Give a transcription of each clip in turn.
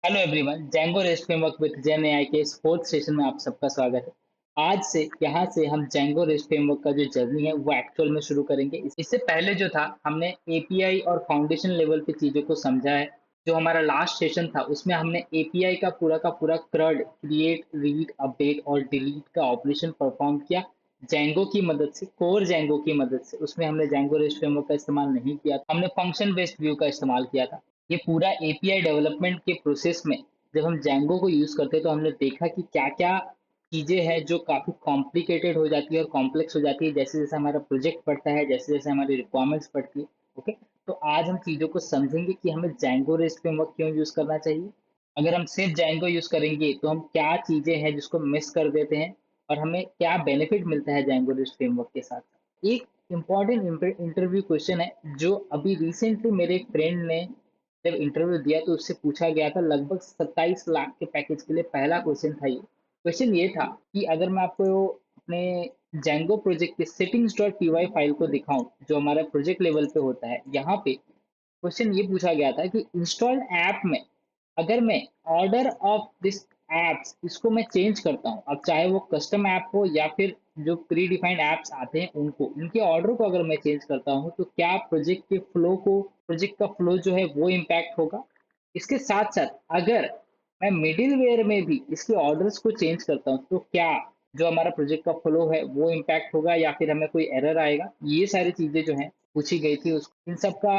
Hello everyone, Django rest framework with gen AI के इस fourth session में आप सबका स्वागत है। आज से यहाँ से हम जैंगो रेस्ट फ्रेमवर्क का जो जर्नी है वो एक्चुअल में शुरू करेंगे। इससे पहले जो था हमने एपीआई और फाउंडेशन लेवल पे चीज़ों को समझा है। जो हमारा लास्ट सेशन था उसमें हमने एपीआई का पूरा क्रड क्रिएट रीड अपडेट और डिलीट का ऑपरेशन परफॉर्म किया जैंगो की मदद से, कोर जैंगो की मदद से। उसमें हमने जैंगो रेस्ट फ्रेमवर्क का इस्तेमाल नहीं किया था, हमने फंक्शन बेस्ड व्यू का इस्तेमाल किया था। ये पूरा एपीआई डेवलपमेंट के प्रोसेस में जब हम जैंगो को यूज करते हैं तो हमने देखा कि क्या क्या चीजें हैं जो काफी कॉम्प्लिकेटेड हो जाती है और कॉम्प्लेक्स हो जाती है, जैसे जैसे हमारा प्रोजेक्ट बढ़ता है, जैसे जैसे हमारी रिक्वायरमेंट्स बढ़ती है। ओके, तो आज हम चीजों को समझेंगे कि हमें जैंगो रेस्ट फ्रेमवर्क क्यों यूज करना चाहिए। अगर हम सिर्फ जैंगो यूज करेंगे तो हम क्या चीजें हैं जिसको मिस कर देते हैं, और हमें क्या बेनिफिट मिलता है जैंगो रेस्ट फ्रेमवर्क के साथ। एक इम्पॉर्टेंट इंटरव्यू क्वेश्चन है जो अभी रिसेंटली मेरे एक फ्रेंड ने जब इंटरव्यू दिया तो उससे पूछा गया था, लगभग 27 लाख के पैकेज के लिए पहला क्वेश्चन था। ये क्वेश्चन ये था कि अगर मैं आपको अपने जैंगो प्रोजेक्ट के settings.py फाइल को दिखाऊं जो हमारा प्रोजेक्ट लेवल पे होता है, यहाँ पे क्वेश्चन ये पूछा गया था कि इंस्टॉल्ड ऐप में अगर मैं ऑर्डर ऑफ दिस एप्स इसको मैं चेंज करता हूँ, अब चाहे वो कस्टम ऐप हो या फिर जो प्री डिफाइंड एप्स आते हैं उनको, इनके ऑर्डर को अगर मैं चेंज करता हूँ तो क्या प्रोजेक्ट का फ्लो जो है वो इम्पैक्ट होगा। इसके साथ साथ अगर मैं मिडिल वेयर में भी इसके ऑर्डर्स को चेंज करता हूँ तो क्या जो हमारा प्रोजेक्ट का फ्लो है वो इम्पैक्ट होगा या फिर हमें कोई एरर आएगा। ये सारी चीजें जो है पूछी गई थी, उस इन सब का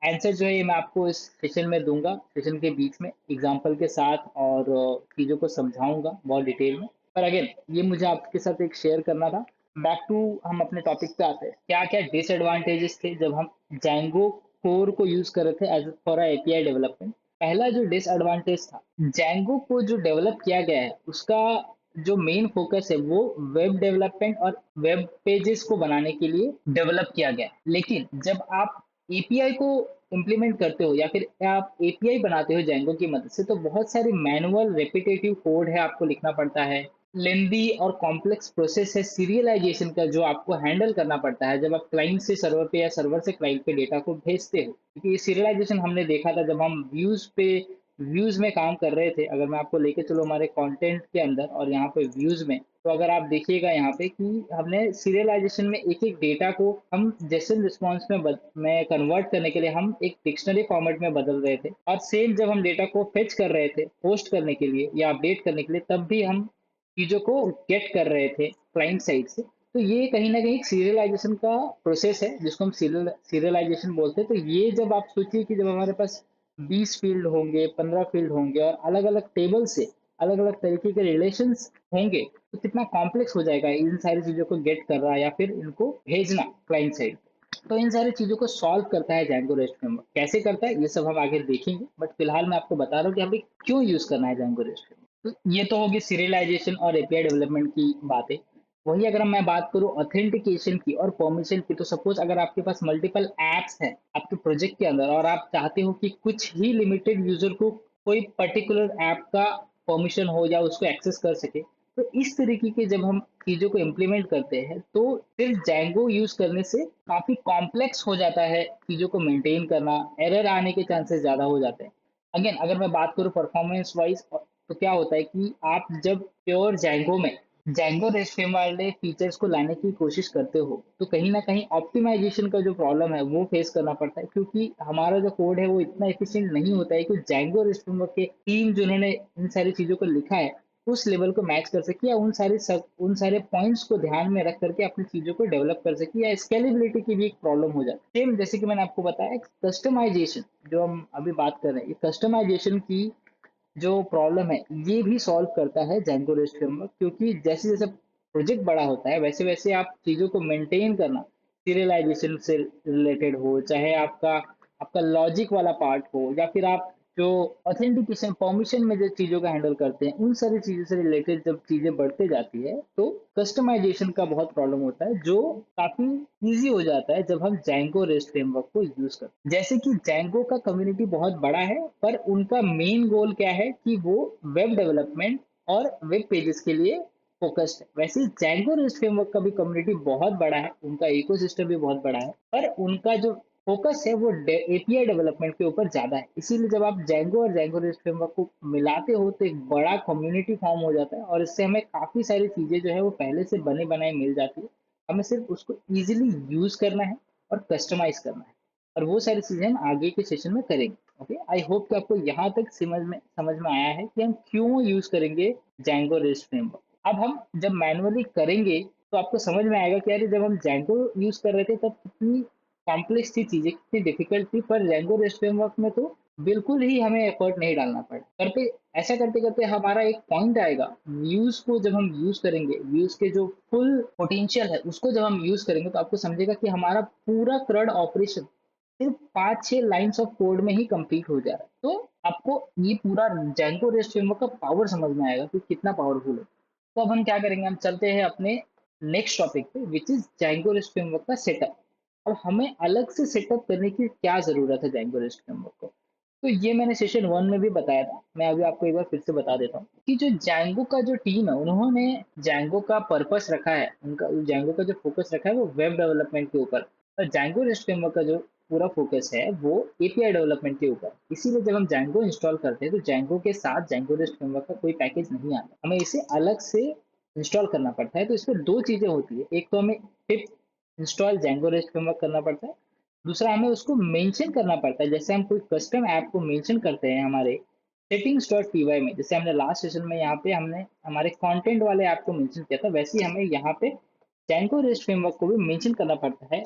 आंसर जो है ये मैं आपको इस सेशन में दूंगा, सेशन के बीच में एग्जांपल के साथ, और चीज़ों को समझाऊंगा बहुत डिटेल में। पर अगेन ये मुझे आपके साथ एक शेयर करना था। बैक टू हम अपने टॉपिक पे आते हैं, क्या क्या डिसएडवांटेजेस थे जब हम जैंगो कोर को यूज कर रहे थे एज फॉर एपीआई डेवलपमेंट। पहला जो डिसएडवांटेज था, जैंगो को जो डेवलप किया गया है उसका जो मेन फोकस है वो वेब डेवलपमेंट और वेब पेजेस को बनाने के लिए डेवलप किया गया है। लेकिन जब आप एपीआई को इम्प्लीमेंट करते हो या फिर आप एपीआई बनाते हो जैंगो की मदद से, तो बहुत सारी मैनुअल रेपिटेटिव कोड है आपको लिखना पड़ता है। लेंदी और कॉम्प्लेक्स प्रोसेस है सीरियलाइजेशन का जो आपको हैंडल करना पड़ता है जब आप क्लाइंट से सर्वर पे या सर्वर से क्लाइंट पे डेटा को भेजते हो, क्योंकि ये सीरियलाइजेशन हमने देखा था जब हम व्यूज में काम कर रहे थे। अगर मैं आपको लेके चलो हमारे कंटेंट के अंदर और यहाँ पे व्यूज में, तो अगर आप देखिएगा यहाँ पे कि हमने सीरियलाइजेशन में एक एक डेटा को हम जेसन रिस्पॉन्स में कन्वर्ट करने के लिए हम एक डिक्शनरी फॉर्मेट में बदल रहे थे, और सेम जब हम डेटा को फेच कर रहे थे पोस्ट करने के लिए या अपडेट करने के लिए तब भी हम चीजों को गेट कर रहे थे क्लाइंट साइड से। तो ये कहीं ना कहीं सीरियलाइजेशन का प्रोसेस है जिसको हम सीरियलाइजेशन बोलते हैं। तो ये जब आप सोचिए कि जब हमारे पास 20 फील्ड होंगे, 15 फील्ड होंगे और अलग अलग टेबल से अलग अलग तरीके के रिलेशंस होंगे, तो कितना कॉम्प्लेक्स हो जाएगा इन सारी चीजों को गेट कर रहा या फिर इनको भेजना क्लाइंट साइड। तो इन सारी चीजों को सॉल्व करता है जैंगो रेस्ट फ्रेमवर्क। कैसे करता है ये सब हम आगे देखेंगे, बट फिलहाल मैं आपको बता रहा हूँ कि हमें क्यों यूज करना है जैंगो रेस्ट फ्रेमवर्क। तो ये तो होगी सीरियलाइजेशन और एपीआई डेवलपमेंट की बातें। वही अगर मैं बात करूं ऑथेंटिकेशन की और परमिशन की, तो सपोज अगर आपके पास मल्टीपल एप्स हैं आपके प्रोजेक्ट के अंदर और आप चाहते हो कि कुछ ही लिमिटेड यूजर को कोई पर्टिकुलर ऐप का परमिशन हो या उसको एक्सेस कर सके, तो इस तरीके के जब हम चीजों को इम्प्लीमेंट करते हैं तो सिर्फ जैंगो यूज करने से काफी कॉम्प्लेक्स हो जाता है चीजों को मेंटेन करना, एरर आने के चांसेस ज्यादा हो जाते हैं। अगेन अगर मैं बात करूँ परफॉर्मेंस वाइज, तो क्या होता है कि आप जब प्योर जैंगो में जैंगो रेस्ट फ्रेम वाले फीचर्स को लाने की कोशिश करते हो तो कहीं ना कहीं ऑप्टिमाइजेशन का जो प्रॉब्लम है वो फेस करना पड़ता है, क्योंकि हमारा जो कोड है वो इतना एफिशिएंट नहीं होता है कि जैंगो रेस्ट फ्रेमवर्क के टीम जिन्होंने इन सारी चीजों को लिखा है उस लेवल को मैच कर सके, या उन सारे पॉइंट्स को ध्यान में रख करके अपनी चीजों को डेवलप कर सके, या स्केलेबिलिटी की भी एक प्रॉब्लम हो जाती है। सेम जैसे कि मैंने आपको बताया कस्टमाइजेशन जो हम अभी बात कर रहे हैं, ये कस्टमाइजेशन की जो प्रॉब्लम है ये भी सॉल्व करता है जैंगो रेस्ट फ्रेमवर्क, क्योंकि जैसे जैसे प्रोजेक्ट बड़ा होता है वैसे वैसे आप चीज़ों को मेंटेन करना, सीरियलाइजेशन से रिलेटेड हो, चाहे आपका आपका लॉजिक वाला पार्ट हो, या फिर आप जो ऑथेंटिकेशन परमिशन में जो चीज़ों का हैंडल करते हैं, उन सारी चीज़ों से रिलेटेड जब चीज़ें बढ़ते जाती है तो कस्टमाइजेशन का बहुत प्रॉब्लम होता है, जो काफ़ी ईजी हो जाता है जब हम जैंगो रेस्ट फ्रेमवर्क को यूज करते हैं। जैसे कि जैंगो का कम्युनिटी बहुत बड़ा है, पर उनका मेन गोल क्या है कि वो वेब डेवलपमेंट और वेब पेजेस के लिए फोकस्ड है। वैसे ही जैंगो रेस्ट फ्रेमवर्क का भी कम्युनिटी बहुत बड़ा है, उनका इकोसिस्टम भी बहुत बड़ा है, पर उनका जो फोकस है वो एपीआई डेवलपमेंट के ऊपर ज्यादा है। इसीलिए जब आप जेंगो और जेंगो रेस्ट फ्रेमवर्क को मिलाते हो तो एक बड़ा कम्युनिटी फॉर्म हो जाता है, और इससे हमें काफी सारी चीजें जो है वो पहले से बने बनाए मिल जाती है। हमें सिर्फ उसको इजीली यूज करना है और कस्टमाइज करना है, और वो सारी चीजें हम आगे के सेशन में करेंगे। ओके, आई होप कि आपको यहाँ तक समझ में आया है कि हम क्यों यूज करेंगे जेंगो रेस्ट फ्रेमवर्क। अब हम जब मैनुअली करेंगे तो आपको समझ में आएगा कि यार जब हम जेंगो यूज कर रहे थे तब कितनी कॉम्प्लेक्स थी चीजें, कितनी डिफिकल्ट थी, पर जेंगो रेस्ट फ्रेमवर्क में तो बिल्कुल ही हमें एफर्ट नहीं डालना पड़ा करते। ऐसा करते करते हमारा एक पॉइंट आएगा, व्यूज को जब हम यूज करेंगे, व्यूज के जो फुल पोटेंशियल है उसको जब हम यूज करेंगे तो आपको समझेगा कि हमारा पूरा क्रड ऑपरेशन सिर्फ 5-6 लाइन्स ऑफ कोड में ही कंप्लीट हो जा रहा है। तो आपको ये पूरा जेंगो रेस्ट फ्रेमवर्क का पावर समझ में आएगा कि कितना पावरफुल है। तो अब हम क्या करेंगे, हम चलते हैं अपने नेक्स्ट टॉपिक पे, which is Django rest framework का सेटअप। और हमें अलग से सेटअप करने की क्या जरूरत है जेंगो रेस्ट फ्रेमवर्क को, तो ये मैंने सेशन 1 में भी बताया था, मैं अभी आपको एक बार फिर से बता देता हूँ कि जो जैंगो का जो टीम है उन्होंने जैंगो का पर्पस रखा है, उनका जैंगो का जो फोकस रखा है वो वेब डेवलपमेंट के ऊपर, और जैंगो रेस्ट फ्रेमवर्क का जो पूरा फोकस है वो एपीआई डेवलपमेंट के ऊपर। इसीलिए जब हम जैंगो इंस्टॉल करते हैं तो जैंगो के साथ जैंगो रेस्ट फ्रेमवर्क का कोई पैकेज नहीं आता, हमें इसे अलग से इंस्टॉल करना पड़ता है। तो इसमें दो चीजें होती है, एक तो हमें पिप इंस्टॉल जैंगो रेस्ट फ्रेमवर्क करना पड़ता है, दूसरा हमें उसको मेंशन करना पड़ता है। जैसे हम कोई कस्टम ऐप को मेंशन करते हैं हमारे सेटिंग्स डॉट पीवाई में, जैसे हमने लास्ट सेशन में यहाँ पे हमने हमारे कंटेंट वाले ऐप को मेंशन किया था, वैसे ही हमें यहाँ पे जेंको रेस्ट फ्रेमवर्क को भी मेंशन करना पड़ता है,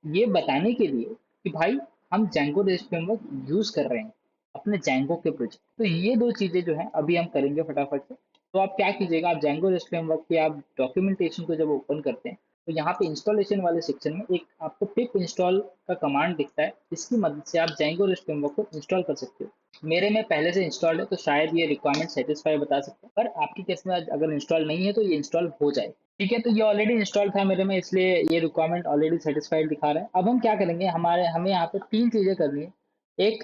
ये बताने के लिए कि भाई हम जेंको रेस्ट फ्रेमवर्क यूज कर रहे हैं अपने जेंको के प्रोजेक्ट। तो ये दो चीजें जो है अभी हम करेंगे फटाफट से। तो आप क्या कीजिएगा, आप जेंको रेस्ट फ्रेमवर्क के आप डॉक्यूमेंटेशन को जब ओपन करते हैं तो यहाँ पे इंस्टॉलेशन वाले सेक्शन में एक आपको पिप इंस्टॉल का कमांड दिखता है, इसकी मदद से आप जेंगो रेस्ट फ्रेमवर्क को इंस्टॉल कर सकते हो। मेरे में पहले से इंस्टॉल्ड है तो शायद ये रिक्वायरमेंट सेटिस्फाई बता सकते हैं, पर आपकी केस में अगर इंस्टॉल नहीं है तो ये इंस्टॉल हो जाए। ठीक है, तो ये ऑलरेडी इंस्टॉल था मेरे में, इसलिए ये रिक्वायरमेंट ऑलरेडी सेटिस्फाइड दिखा रहा है। अब हम क्या करेंगे, हमें यहाँ पे तीन चीजें करनी है। एक,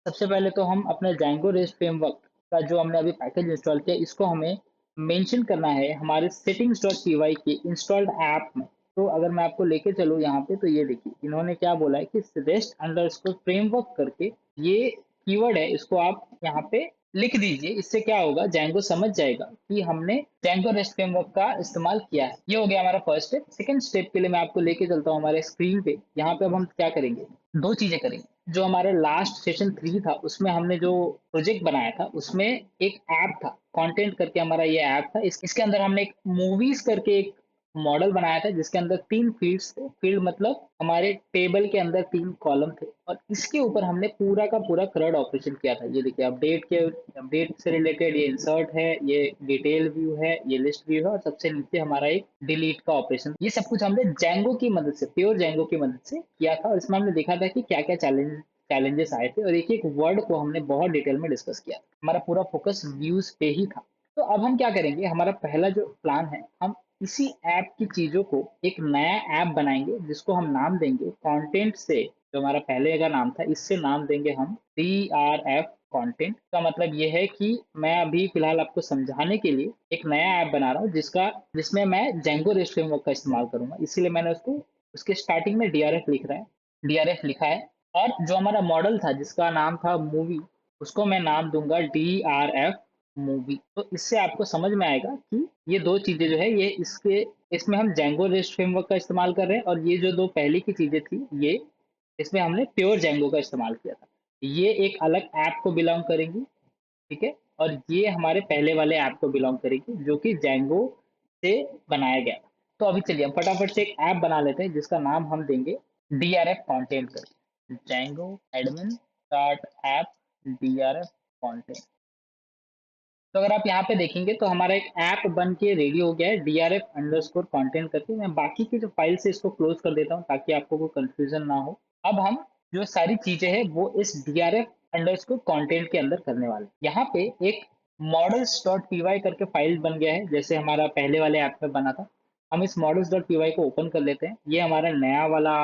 सबसे पहले तो हम अपने जैंगो रेस्ट फ्रेमवर्क का जो हमने अभी पैकेज इंस्टॉल किया इसको हमें मेंशन करना है हमारे सेटिंग्स डॉट पी वाई के इंस्टॉल्ड ऐप में। तो अगर मैं आपको लेके चलूँ यहाँ पे तो ये देखिए इन्होंने क्या बोला है कि रेस्ट अंडरस्कोर फ्रेमवर्क करके ये कीवर्ड है, इसको आप यहाँ पे लिख दीजिए। इससे क्या होगा, जैंगो समझ जाएगा कि हमने जैंगो रेस्ट फ्रेमवर्क का इस्तेमाल किया है। ये हो गया हमारा फर्स्ट स्टेप। सेकंड स्टेप के लिए मैं आपको लेके चलता हूँ हमारे स्क्रीन पे। यहाँ पे अब हम क्या करेंगे, दो चीजें करेंगे। जो हमारे लास्ट सेशन 3 था उसमें हमने जो प्रोजेक्ट बनाया था उसमें एक ऐप था, कंटेंट करके हमारा ये ऐप था। इसके अंदर हमने एक मूवीज करके एक मॉडल बनाया था जिसके अंदर 3 फील्ड्स थे। फील्ड मतलब हमारे टेबल के अंदर 3 कॉलम थे, और इसके ऊपर हमने पूरा का पूरा क्रड ऑपरेशन किया था। ये देखिए अपडेट से रिलेटेड ये इंसर्ट है, ये डिटेल व्यू है, ये लिस्ट व्यू है, और सबसे नीचे हमारा एक डिलीट का ऑपरेशन। ये सब कुछ हमने जैंगो की मदद से, प्योर जैंगो की मदद से किया था, और इसमें हमने देखा था कि क्या क्या चैलेंजेस आए थे, और एक एक वर्ड को हमने बहुत डिटेल में डिस्कस किया। हमारा पूरा फोकस व्यूज पे ही था। तो अब हम क्या करेंगे, हमारा पहला जो प्लान है, हम इसी ऐप की चीजों को एक नया ऐप बनाएंगे जिसको हम नाम देंगे कंटेंट से। जो हमारा पहले का नाम था इससे नाम देंगे हम DRF कंटेंट। का मतलब ये है कि मैं अभी फिलहाल आपको समझाने के लिए एक नया ऐप बना रहा हूँ जिसमें मैं जेंगो रेस्ट फ्रेमवर्क का इस्तेमाल करूंगा, इसीलिए मैंने उसको उसके स्टार्टिंग में DRF लिख रहा है, DRF लिखा है। और जो हमारा मॉडल था जिसका नाम था मूवी, उसको मैं नाम दूंगा DRF मूवी। तो इससे आपको समझ में आएगा कि ये दो चीजें जो है ये इसमें हम जेंगो रेस्ट फ्रेमवर्क का इस्तेमाल कर रहे हैं, और ये जो दो पहली की चीजें थी ये इसमें हमने प्योर जेंगो का इस्तेमाल किया था। ये एक अलग ऐप को बिलोंग करेंगी, ठीक है, और ये हमारे पहले वाले ऐप को बिलोंग करेगी जो कि जेंगो से बनाया गया था। तो अभी चलिए हम फटाफट से एक ऐप बना लेते हैं जिसका नाम हम देंगे DRF कंटेंट कर, Django admin start app DRF content. तो अगर आप यहाँ पे देखेंगे तो हमारा एक ऐप बन के रेडी हो गया है DRF_कंटेंट करके। मैं बाकी की जो फाइल से इसको क्लोज कर देता हूँ ताकि आपको कोई कंफ्यूजन ना हो। अब हम जो सारी चीजें हैं वो इस DRF_कंटेंट के अंदर करने वाले हैं। यहाँ पे एक models.py करके फाइल बन गया है जैसे हमारा पहले वाले ऐप में बना था। हम इस models.py को ओपन कर लेते हैं। ये हमारा नया वाला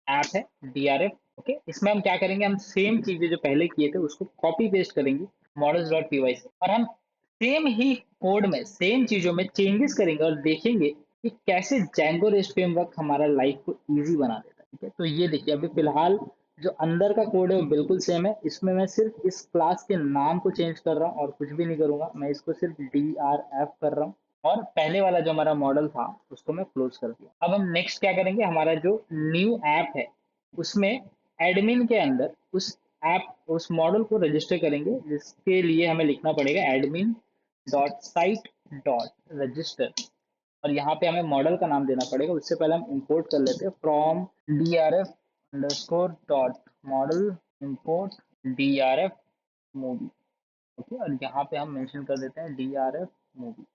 ऐप है DRF। ओके, इसमें हम क्या करेंगे, हम सेम चीजें जो पहले किए थे उसको कॉपी पेस्ट करेंगे models.py से, और हम सेम ही कोड में सेम चीजों में चेंजेस करेंगे और देखेंगे कि कैसे जैंगो रेस्ट फ्रेमवर्क हमारा लाइफ को इजी बना देता है। ठीक है, तो ये देखिए अभी फिलहाल जो अंदर का कोड है वो बिल्कुल सेम है। इसमें मैं सिर्फ इस क्लास के नाम को चेंज कर रहा हूँ और कुछ भी नहीं करूंगा। मैं इसको सिर्फ DRF कर रहा हूँ और पहले वाला जो हमारा मॉडल था उसको मैं क्लोज कर दिया। अब हम नेक्स्ट क्या करेंगे, हमारा जो न्यू ऐप है उसमें एडमिन के अंदर उस मॉडल को रजिस्टर करेंगे, जिसके लिए हमें लिखना पड़ेगा admin dot site dot register. और यहाँ पे हमें मॉडल का नाम देना पड़ेगा। उससे पहले हम इंपोर्ट कर लेते हैं from DRF underscore dot model import DRF movie. Okay, और यहाँ पे हम मेंशन कर देते हैं DRF मूवी।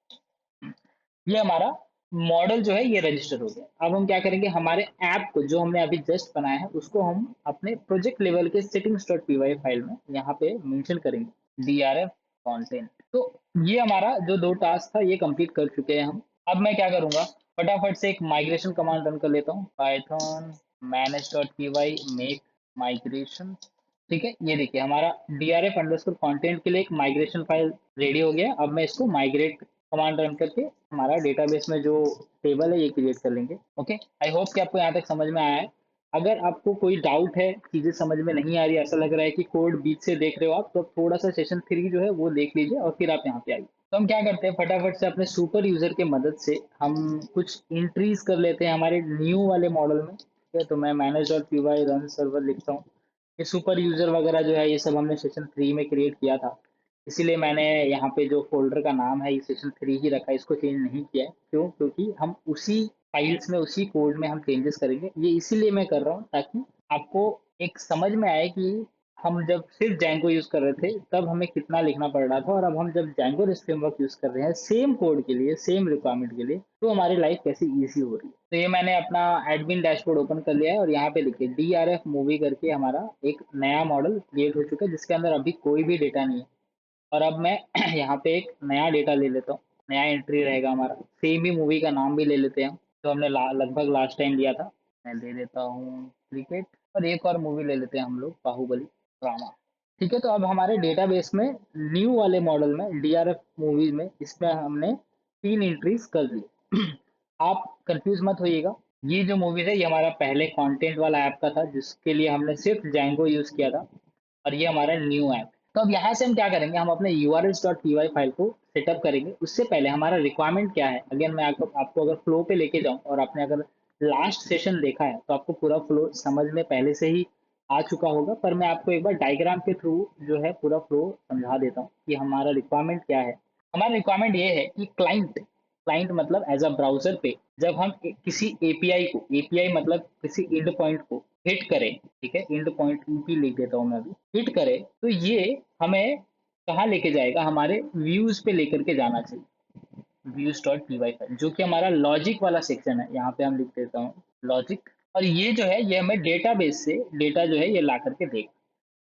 ये हमारा मॉडल जो है ये रजिस्टर हो गया। अब हम क्या करेंगे, हमारे ऐप को जो हमने अभी जस्ट बनाया है उसको हम अपने प्रोजेक्ट लेवल के settings.py फाइल में यहाँ पे मेंशन करेंगे DRF कंटेंट। तो ये हमारा जो दो टास्क था ये कंप्लीट कर चुके हैं हम। अब मैं क्या करूंगा, फटाफट से एक माइग्रेशन कमांड रन कर लेता हूँ, पाइथन manage.py मेक माइग्रेशन। ठीक है, ये देखिए हमारा DRF अंडरस्कोर कंटेंट के लिए एक माइग्रेशन फाइल रेडी हो गया। अब मैं इसको माइग्रेट कमांड रन करके हमारा डेटाबेस में जो टेबल है ये क्रिएट कर लेंगे। ओके, आई होप कि आपको यहाँ तक समझ में आया है। अगर आपको कोई डाउट है, चीजें समझ में नहीं आ रही, ऐसा लग रहा है कि कोड बीच से देख रहे हो आप, तो थोड़ा सा सेशन 3 जो है वो देख लीजिए और फिर आप यहाँ पे आइए। तो हम क्या करते हैं, फटाफट से अपने सुपर यूजर के मदद से हम कुछ एंट्रीज कर लेते हैं हमारे न्यू वाले मॉडल में। ठीक है, तो मैं manage.py रन सर्वर लिखता हूँ। ये सुपर यूजर वगैरह जो है ये सब हमने सेशन 3 में क्रिएट किया था, इसीलिए मैंने यहाँ पे जो फोल्डर का नाम है ये सेशन 3 ही रखा है, इसको चेंज नहीं किया है। क्यों? क्योंकि हम उसी फाइल्स में उसी कोड में हम चेंजेस करेंगे। ये इसीलिए मैं कर रहा हूँ ताकि आपको एक समझ में आए कि हम जब सिर्फ जैंगो यूज कर रहे थे तब हमें कितना लिखना पड़ रहा था, और अब हम जब जैंगो रेस्ट फ्रेमवर्क यूज कर रहे हैं सेम कोड के लिए सेम रिक्वायरमेंट के लिए, तो हमारी लाइफ कैसी इजी हो रही है। तो ये मैंने अपना एडमिन डैशबोर्ड ओपन कर लिया है और यहाँ पे देखिए DRF मूवी करके हमारा एक नया मॉडल क्रिएट हो चुका है जिसके अंदर अभी कोई भी डेटा नहीं है। और अब मैं यहाँ पे एक नया डेटा ले लेता हूँ, नया एंट्री रहेगा हमारा। सेम ही मूवी का नाम भी ले लेते हैं हम, जो हमने लगभग लास्ट टाइम लिया था। मैं ले लेता हूँ क्रिकेट, और एक और मूवी ले लेते हैं हम लोग, बाहुबली ड्रामा। ठीक है, तो अब हमारे डेटाबेस में न्यू वाले मॉडल में DRF मूवीज में इसमें हमने 3 एंट्रीज कर दी। आप कंफ्यूज मत होइएगा, ये जो मूवीज है ये हमारा पहले कंटेंट वाला ऐप का था जिसके लिए हमने सिर्फ जैंगो यूज किया था, और ये हमारा न्यू ऐप। तो अब यहाँ से हम क्या करेंगे, हम अपने urls.py फाइल को सेटअप करेंगे। उससे पहले हमारा रिक्वायरमेंट क्या है, अगेन मैं आपको अगर फ्लो पे लेके जाऊँ, और आपने अगर लास्ट सेशन देखा है तो आपको पूरा फ्लो समझ में पहले से ही आ चुका होगा, पर मैं आपको एक बार डायग्राम के थ्रू जो है पूरा फ्लो समझा देता हूँ कि हमारा रिक्वायरमेंट क्या है। हमारा रिक्वायरमेंट ये है कि क्लाइंट क्लाइंट मतलब एज अ ब्राउजर पे जब हम किसी एपीआई मतलब किसी एंड पॉइंट को हिट करें, ठीक है, एंड पॉइंट ईपी लिख देता हूँ मैं अभी, हिट करें तो ये हमें कहाँ लेके जाएगा, हमारे व्यूज पे लेकर के जाना चाहिए। views.py फाइल जो कि हमारा लॉजिक वाला सेक्शन है, यहाँ पे हम लिख देता हूँ लॉजिक। और ये जो है ये हमें डेटाबेस से डेटा जो है ये ला करके देगा।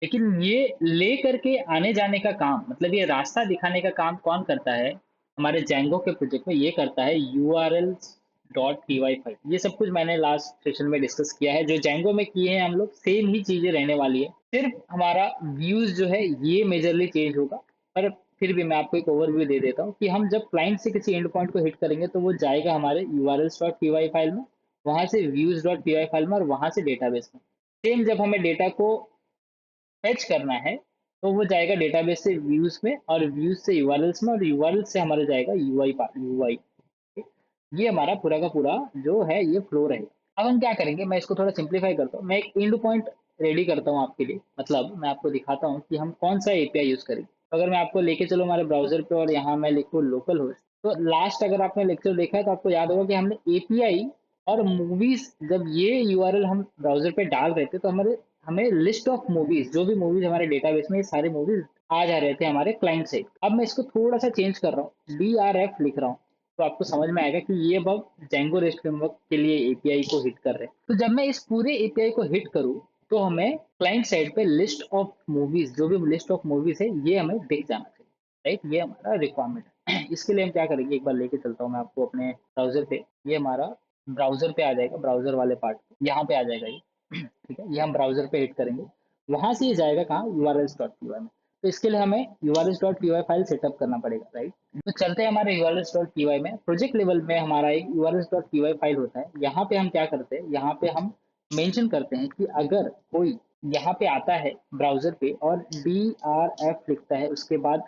लेकिन ये ले करके आने जाने का काम, मतलब ये रास्ता दिखाने का काम कौन करता है, हमारे जैंगो के प्रोजेक्ट में ये करता है urls.py फाइल। ये सब कुछ मैंने लास्ट सेशन में डिस्कस किया है, जो जैंगो में किए हैं हम लोग सेम ही चीजें रहने वाली है, सिर्फ हमारा व्यूज जो है ये मेजरली चेंज होगा। पर फिर भी मैं आपको एक ओवरव्यू दे देता हूँ कि हम जब क्लाइंट से किसी एंड पॉइंट को हिट करेंगे तो वो जाएगा हमारे urls.py फाइल में, वहां से views.py फाइल में, और वहां से डेटाबेस में। सेम जब हमें डेटा को फेच करना है तो वो जाएगा डेटाबेस से व्यूज में, और व्यूज से यूआरएल्स में, और यूआरएल से हमारा जाएगा यूआई। ये हमारा पूरा का पूरा जो है ये फ्लो रहेगा। अब हम क्या करेंगे, मैं इसको थोड़ा सिंप्लीफाई करता हूँ। मैं एक एंड पॉइंट रेडी करता हूँ आपके लिए, मतलब मैं आपको दिखाता हूँ कि हम कौन सा एपीआई यूज करेंगे। तो अगर मैं आपको लेके चलूँ हमारे ब्राउजर पे और यहाँ मैं लिखूँ लोकल होस्ट, तो लास्ट अगर आपने लेक्चर देखा है तो आपको याद होगा कि हमने एपीआई और मूवीज जब ये यूआरएल हम ब्राउजर पे डाल रहे थे तो हमारे हमें लिस्ट ऑफ मूवीज, जो भी मूवीज हमारे डेटाबेस में, ये सारे मूवीज आ जा रहे थे हमारे क्लाइंट से। अब मैं इसको थोड़ा सा चेंज कर रहा हूँ, DRF लिख रहा हूँ, तो आपको समझ में आएगा कि ये अब जेंगो रेस्ट फ्रेमवर्क के लिए एपीआई को हिट कर रहे हैं। तो जब मैं इस पूरे एपीआई को हिट करूँ तो हमें क्लाइंट साइड पे लिस्ट ऑफ मूवीज, जो भी लिस्ट ऑफ मूवीज है ये हमें दिख जाना चाहिए। राइट, ये हमारा रिक्वायरमेंट है। इसके लिए हम क्या करेंगे, एक बार लेके चलता हूँ मैं आपको अपने ब्राउजर पे। ये हमारा ब्राउजर पे आ जाएगा, ब्राउजर वाले पार्ट यहाँ पे आ जाएगा ये। ठीक है, ये हम ब्राउजर पे हिट करेंगे, वहां से ये जाएगा कहाँ, urls.py में। तो इसके लिए हमें urls.py फाइल सेटअप करना पड़ेगा। राइट, तो चलते हैं हमारे urls.py में। प्रोजेक्ट लेवल में हमारा एक urls.py फाइल होता है, यहाँ पे हम क्या करते हैं, यहाँ पे हम मेंशन करते हैं कि अगर कोई यहाँ पे आता है ब्राउजर पे और DRF लिखता है, उसके बाद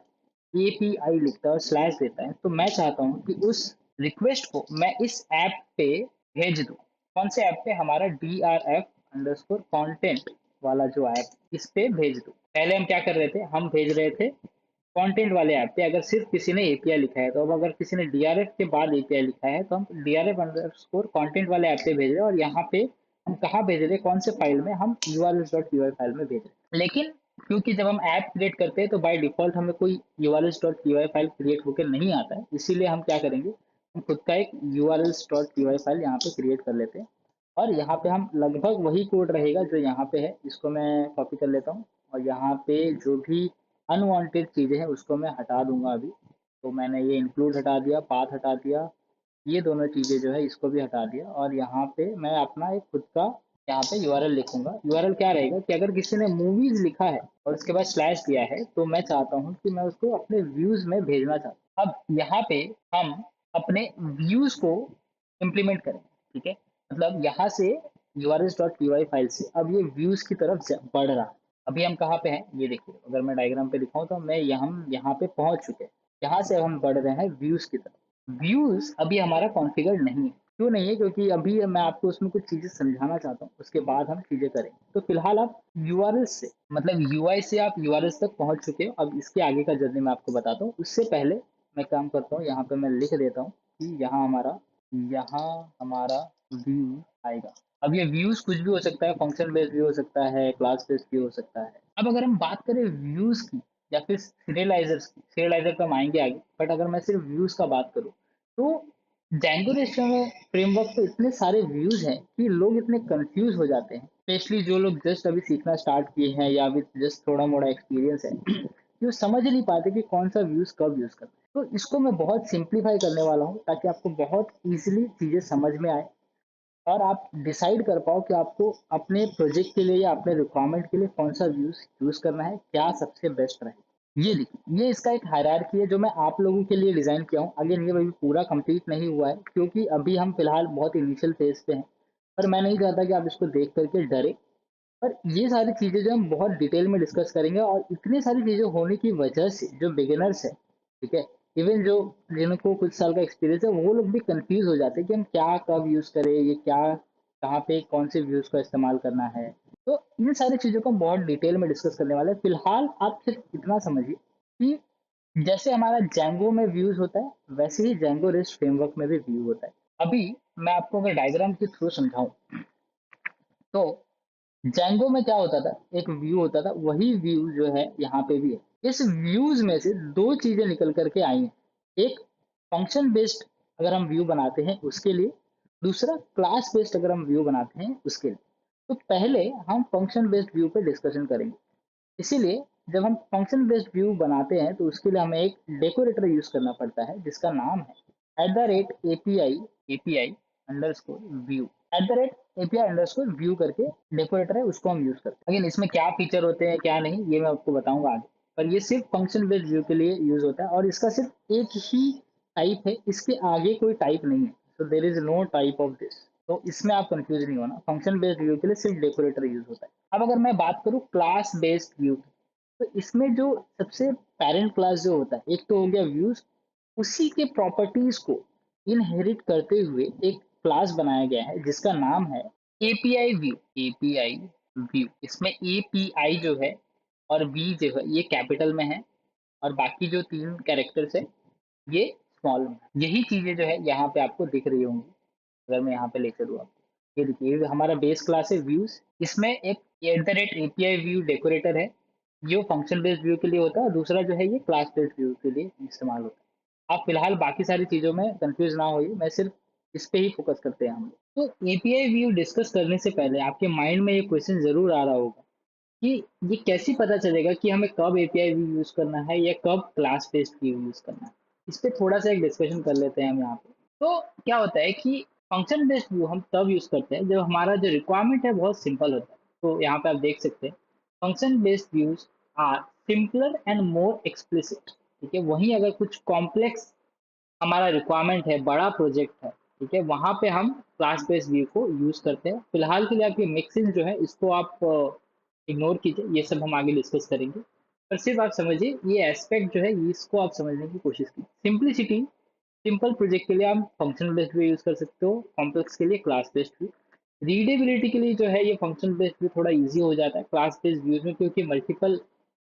API लिखता है और स्लैश देता है, तो मैं चाहता हूँ कि उस रिक्वेस्ट को मैं इस ऐप पे भेज दूँ। कौन से ऐप पे? हमारा DRF_content वाला जो ऐप, इस पे भेज दूँ। पहले हम क्या कर रहे थे, हम भेज रहे थे कंटेंट वाले ऐप पे। अगर सिर्फ किसी ने एपीआई लिखा है, तो अब अगर किसी ने डीआरएफ के बाद एपीआई लिखा है, तो हम DRF_content वाले ऐप पे भेज रहे हैं। और यहाँ पे हम कहाँ भेज रहे हैं, कौन से फाइल में? हम urls.py फाइल में भेज रहे हैं। लेकिन क्योंकि जब हम ऐप क्रिएट करते हैं तो बाय डिफॉल्ट हमें कोई urls.py फाइल क्रिएट होकर नहीं आता है, इसीलिए हम क्या करेंगे, हम खुद का एक urls.py फाइल यहाँ पे क्रिएट कर लेते हैं। और यहाँ पे हम लगभग वही कोड रहेगा जो यहाँ पे है, इसको मैं कॉपी कर लेता हूँ। और यहाँ पे जो भी अनवांटेड चीज़ें हैं उसको मैं हटा दूंगा अभी। तो मैंने ये इंक्लूड हटा दिया, पाथ हटा दिया, ये दोनों चीज़ें जो है इसको भी हटा दिया। और यहाँ पे मैं अपना एक खुद का यहाँ पे यूआरएल लिखूंगा। यूआरएल क्या रहेगा कि अगर किसी ने मूवीज लिखा है और उसके बाद स्लैश दिया है, तो मैं चाहता हूँ कि मैं उसको अपने व्यूज में भेजना चाहता हूँ। अब यहाँ पे हम अपने व्यूज को इम्प्लीमेंट करें, ठीक है? मतलब यहाँ से urls.py फाइल से अब ये व्यूज की तरफ बढ़ रहा है। अभी हम कहाँ पे हैं ये देखिए, अगर मैं डायग्राम पे दिखाऊं तो हम यहाँ पे पहुंच चुके हैं। यहाँ से हम बढ़ रहे हैं व्यूज की तरफ। व्यूज अभी हमारा कॉन्फ़िगर नहीं है। क्यों नहीं है? क्योंकि अभी मैं आपको उसमें कुछ चीजें समझाना चाहता हूँ, उसके बाद हम चीजें करें। तो फिलहाल आप यूआरएल से, मतलब यूआई से आप यूआरएल तक पहुंच चुके हो। अब इसके आगे का जर्नी मैं आपको बताता हूँ। उससे पहले मैं काम करता हूँ, यहाँ पे मैं लिख देता हूँ कि यहाँ हमारा व्यू आएगा। अब ये व्यूज कुछ भी हो सकता है, फंक्शन बेस्ड भी हो सकता है, क्लास बेस्ड भी हो सकता है। अब अगर हम बात करें व्यूज की या फिर सीरियलाइजर्स की, सीरियलाइजर पे हम आएंगे आगे, बट अगर मैं सिर्फ व्यूज का बात करूँ, तो Django फ्रेमवर्क पे इतने सारे व्यूज हैं कि लोग इतने कंफ्यूज हो जाते हैं, स्पेशली जो लोग जस्ट अभी सीखना स्टार्ट किए हैं या अभी जस्ट थोड़ा मोड़ा एक्सपीरियंस है, कि वो समझ ही नहीं पाते कि कौन सा व्यूज कब यूज करना है। तो इसको मैं बहुत सिंप्लीफाई करने वाला हूँ ताकि आपको बहुत इजीली चीजें समझ में आए और आप डिसाइड कर पाओ कि आपको अपने प्रोजेक्ट के लिए या अपने रिक्वायरमेंट के लिए कौन सा व्यूज यूज करना है, क्या सबसे बेस्ट रहे। ये देखिए, ये इसका एक हायरार्की है जो मैं आप लोगों के लिए डिजाइन किया हूँ। अगेन ये अभी पूरा कंप्लीट नहीं हुआ है क्योंकि अभी हम फिलहाल बहुत इनिशियल फेज पे हैं, पर मैं नहीं चाहता कि आप इसको देख करके डरे। पर ये सारी चीजें जो हम बहुत डिटेल में डिस्कस करेंगे, और इतनी सारी चीजें होने की वजह से जो बिगिनर्स है, ठीक है, इवन जो जिनको कुछ साल का एक्सपीरियंस है, वो लोग भी कंफ्यूज हो जाते हैं कि हम क्या कब यूज करें, ये क्या कहाँ पे कौन से व्यूज का इस्तेमाल करना है। तो इन सारी चीजों को हम बहुत डिटेल में डिस्कस करने वाले हैं। फिलहाल आप सिर्फ इतना समझिए कि जैसे हमारा जैंगो में व्यूज होता है, वैसे ही जैंगो रेस्ट फ्रेमवर्क में भी व्यू होता है। अभी मैं आपको अगर डायग्राम के थ्रू समझाऊं, तो जैंगो में क्या होता था, एक व्यू होता था, वही व्यू जो है यहाँ पे भी है। इस व्यूज में से दो चीजें निकल करके आई हैं। एक फंक्शन बेस्ड अगर हम व्यू बनाते हैं उसके लिए, दूसरा क्लास बेस्ड अगर हम व्यू बनाते हैं उसके लिए। तो पहले हम फंक्शन बेस्ड व्यू पे डिस्कशन करेंगे। इसीलिए जब हम फंक्शन बेस्ड व्यू बनाते हैं तो उसके लिए हमें एक डेकोरेटर यूज करना पड़ता है जिसका नाम है @API_अंडरस्कोर व्यू। @API_व्यू करके डेकोरेटर है, उसको हम यूज करते हैं। अगेन इसमें क्या फीचर होते हैं क्या नहीं, ये मैं आपको बताऊंगा आगे। पर ये सिर्फ फंक्शन बेस्ड व्यू के लिए यूज होता है और इसका सिर्फ एक ही टाइप है, इसके आगे कोई टाइप नहीं है। So there is no type of this. तो इसमें आप कंफ्यूज नहीं होना, फंक्शन बेस्ड व्यू के लिए सिर्फ डेकोरेटर यूज होता है। अब अगर मैं बात करूँ क्लास बेस्ड व्यू, तो इसमें जो सबसे पेरेंट क्लास जो होता है, एक तो हो गया व्यूज, उसी के प्रॉपर्टीज को इनहेरिट करते हुए एक क्लास बनाया गया है जिसका नाम है एपीआई व्यू। इसमें एपीआई जो है और वी जो है ये कैपिटल में है, और बाकी जो तीन कैरेक्टर्स है ये स्मॉल में है। यही चीजें जो है यहाँ पे आपको दिख रही होंगी। अगर मैं यहाँ पे ले चलूँ आपको, ये देखिए, ये हमारा बेस क्लास है व्यूज। इसमें एक @API व्यू डेकोरेटर है, ये फंक्शन बेस्ड व्यू के लिए होता है, और दूसरा जो है ये क्लास बेस्ड व्यू के लिए इस्तेमाल होता है। आप फिलहाल बाकी सारी चीजों में कंफ्यूज ना होइए, मैं सिर्फ इस पे ही फोकस करते हैं हम लोग। तो एपीआई व्यू डिस्कस करने से पहले आपके माइंड में ये क्वेश्चन जरूर आ रहा होगा कि ये कैसे पता चलेगा कि हमें कब एपीआई व्यू यूज करना है या कब क्लास बेस्ड व्यू यूज करना है। इस पे थोड़ा सा एक डिस्कशन कर लेते हैं हम यहाँ पे। तो क्या होता है कि फंक्शन बेस्ड व्यू हम तब यूज करते हैं जब हमारा जो रिक्वायरमेंट है बहुत सिंपल होता है। तो यहाँ पे आप देख सकते हैं, function based views are simpler and more explicit. ठीक है, वहीं अगर कुछ कॉम्प्लेक्स हमारा रिक्वायरमेंट है, बड़ा प्रोजेक्ट है, ठीक है, वहां पे हम क्लास बेस्ड व्यू को यूज करते हैं। फिलहाल के लिए आपकी मिक्सिंग जो है इसको आप इग्नोर कीजिए, ये सब हम आगे डिस्कस करेंगे। पर सिर्फ आप समझिए ये एस्पेक्ट जो है इसको आप समझने की कोशिश कीजिए। सिंपलिसिटी, सिंपल प्रोजेक्ट के लिए आप फंक्शनल बेस्ड व्यू यूज कर सकते हो, कॉम्प्लेक्स के लिए क्लास बेस्ड व्यू। रीडेबिलिटी के लिए जो है ये फंक्शनल बेस्ड व्यू थोड़ा इजी हो जाता है क्लास बेस्ड व्यूज में, क्योंकि मल्टीपल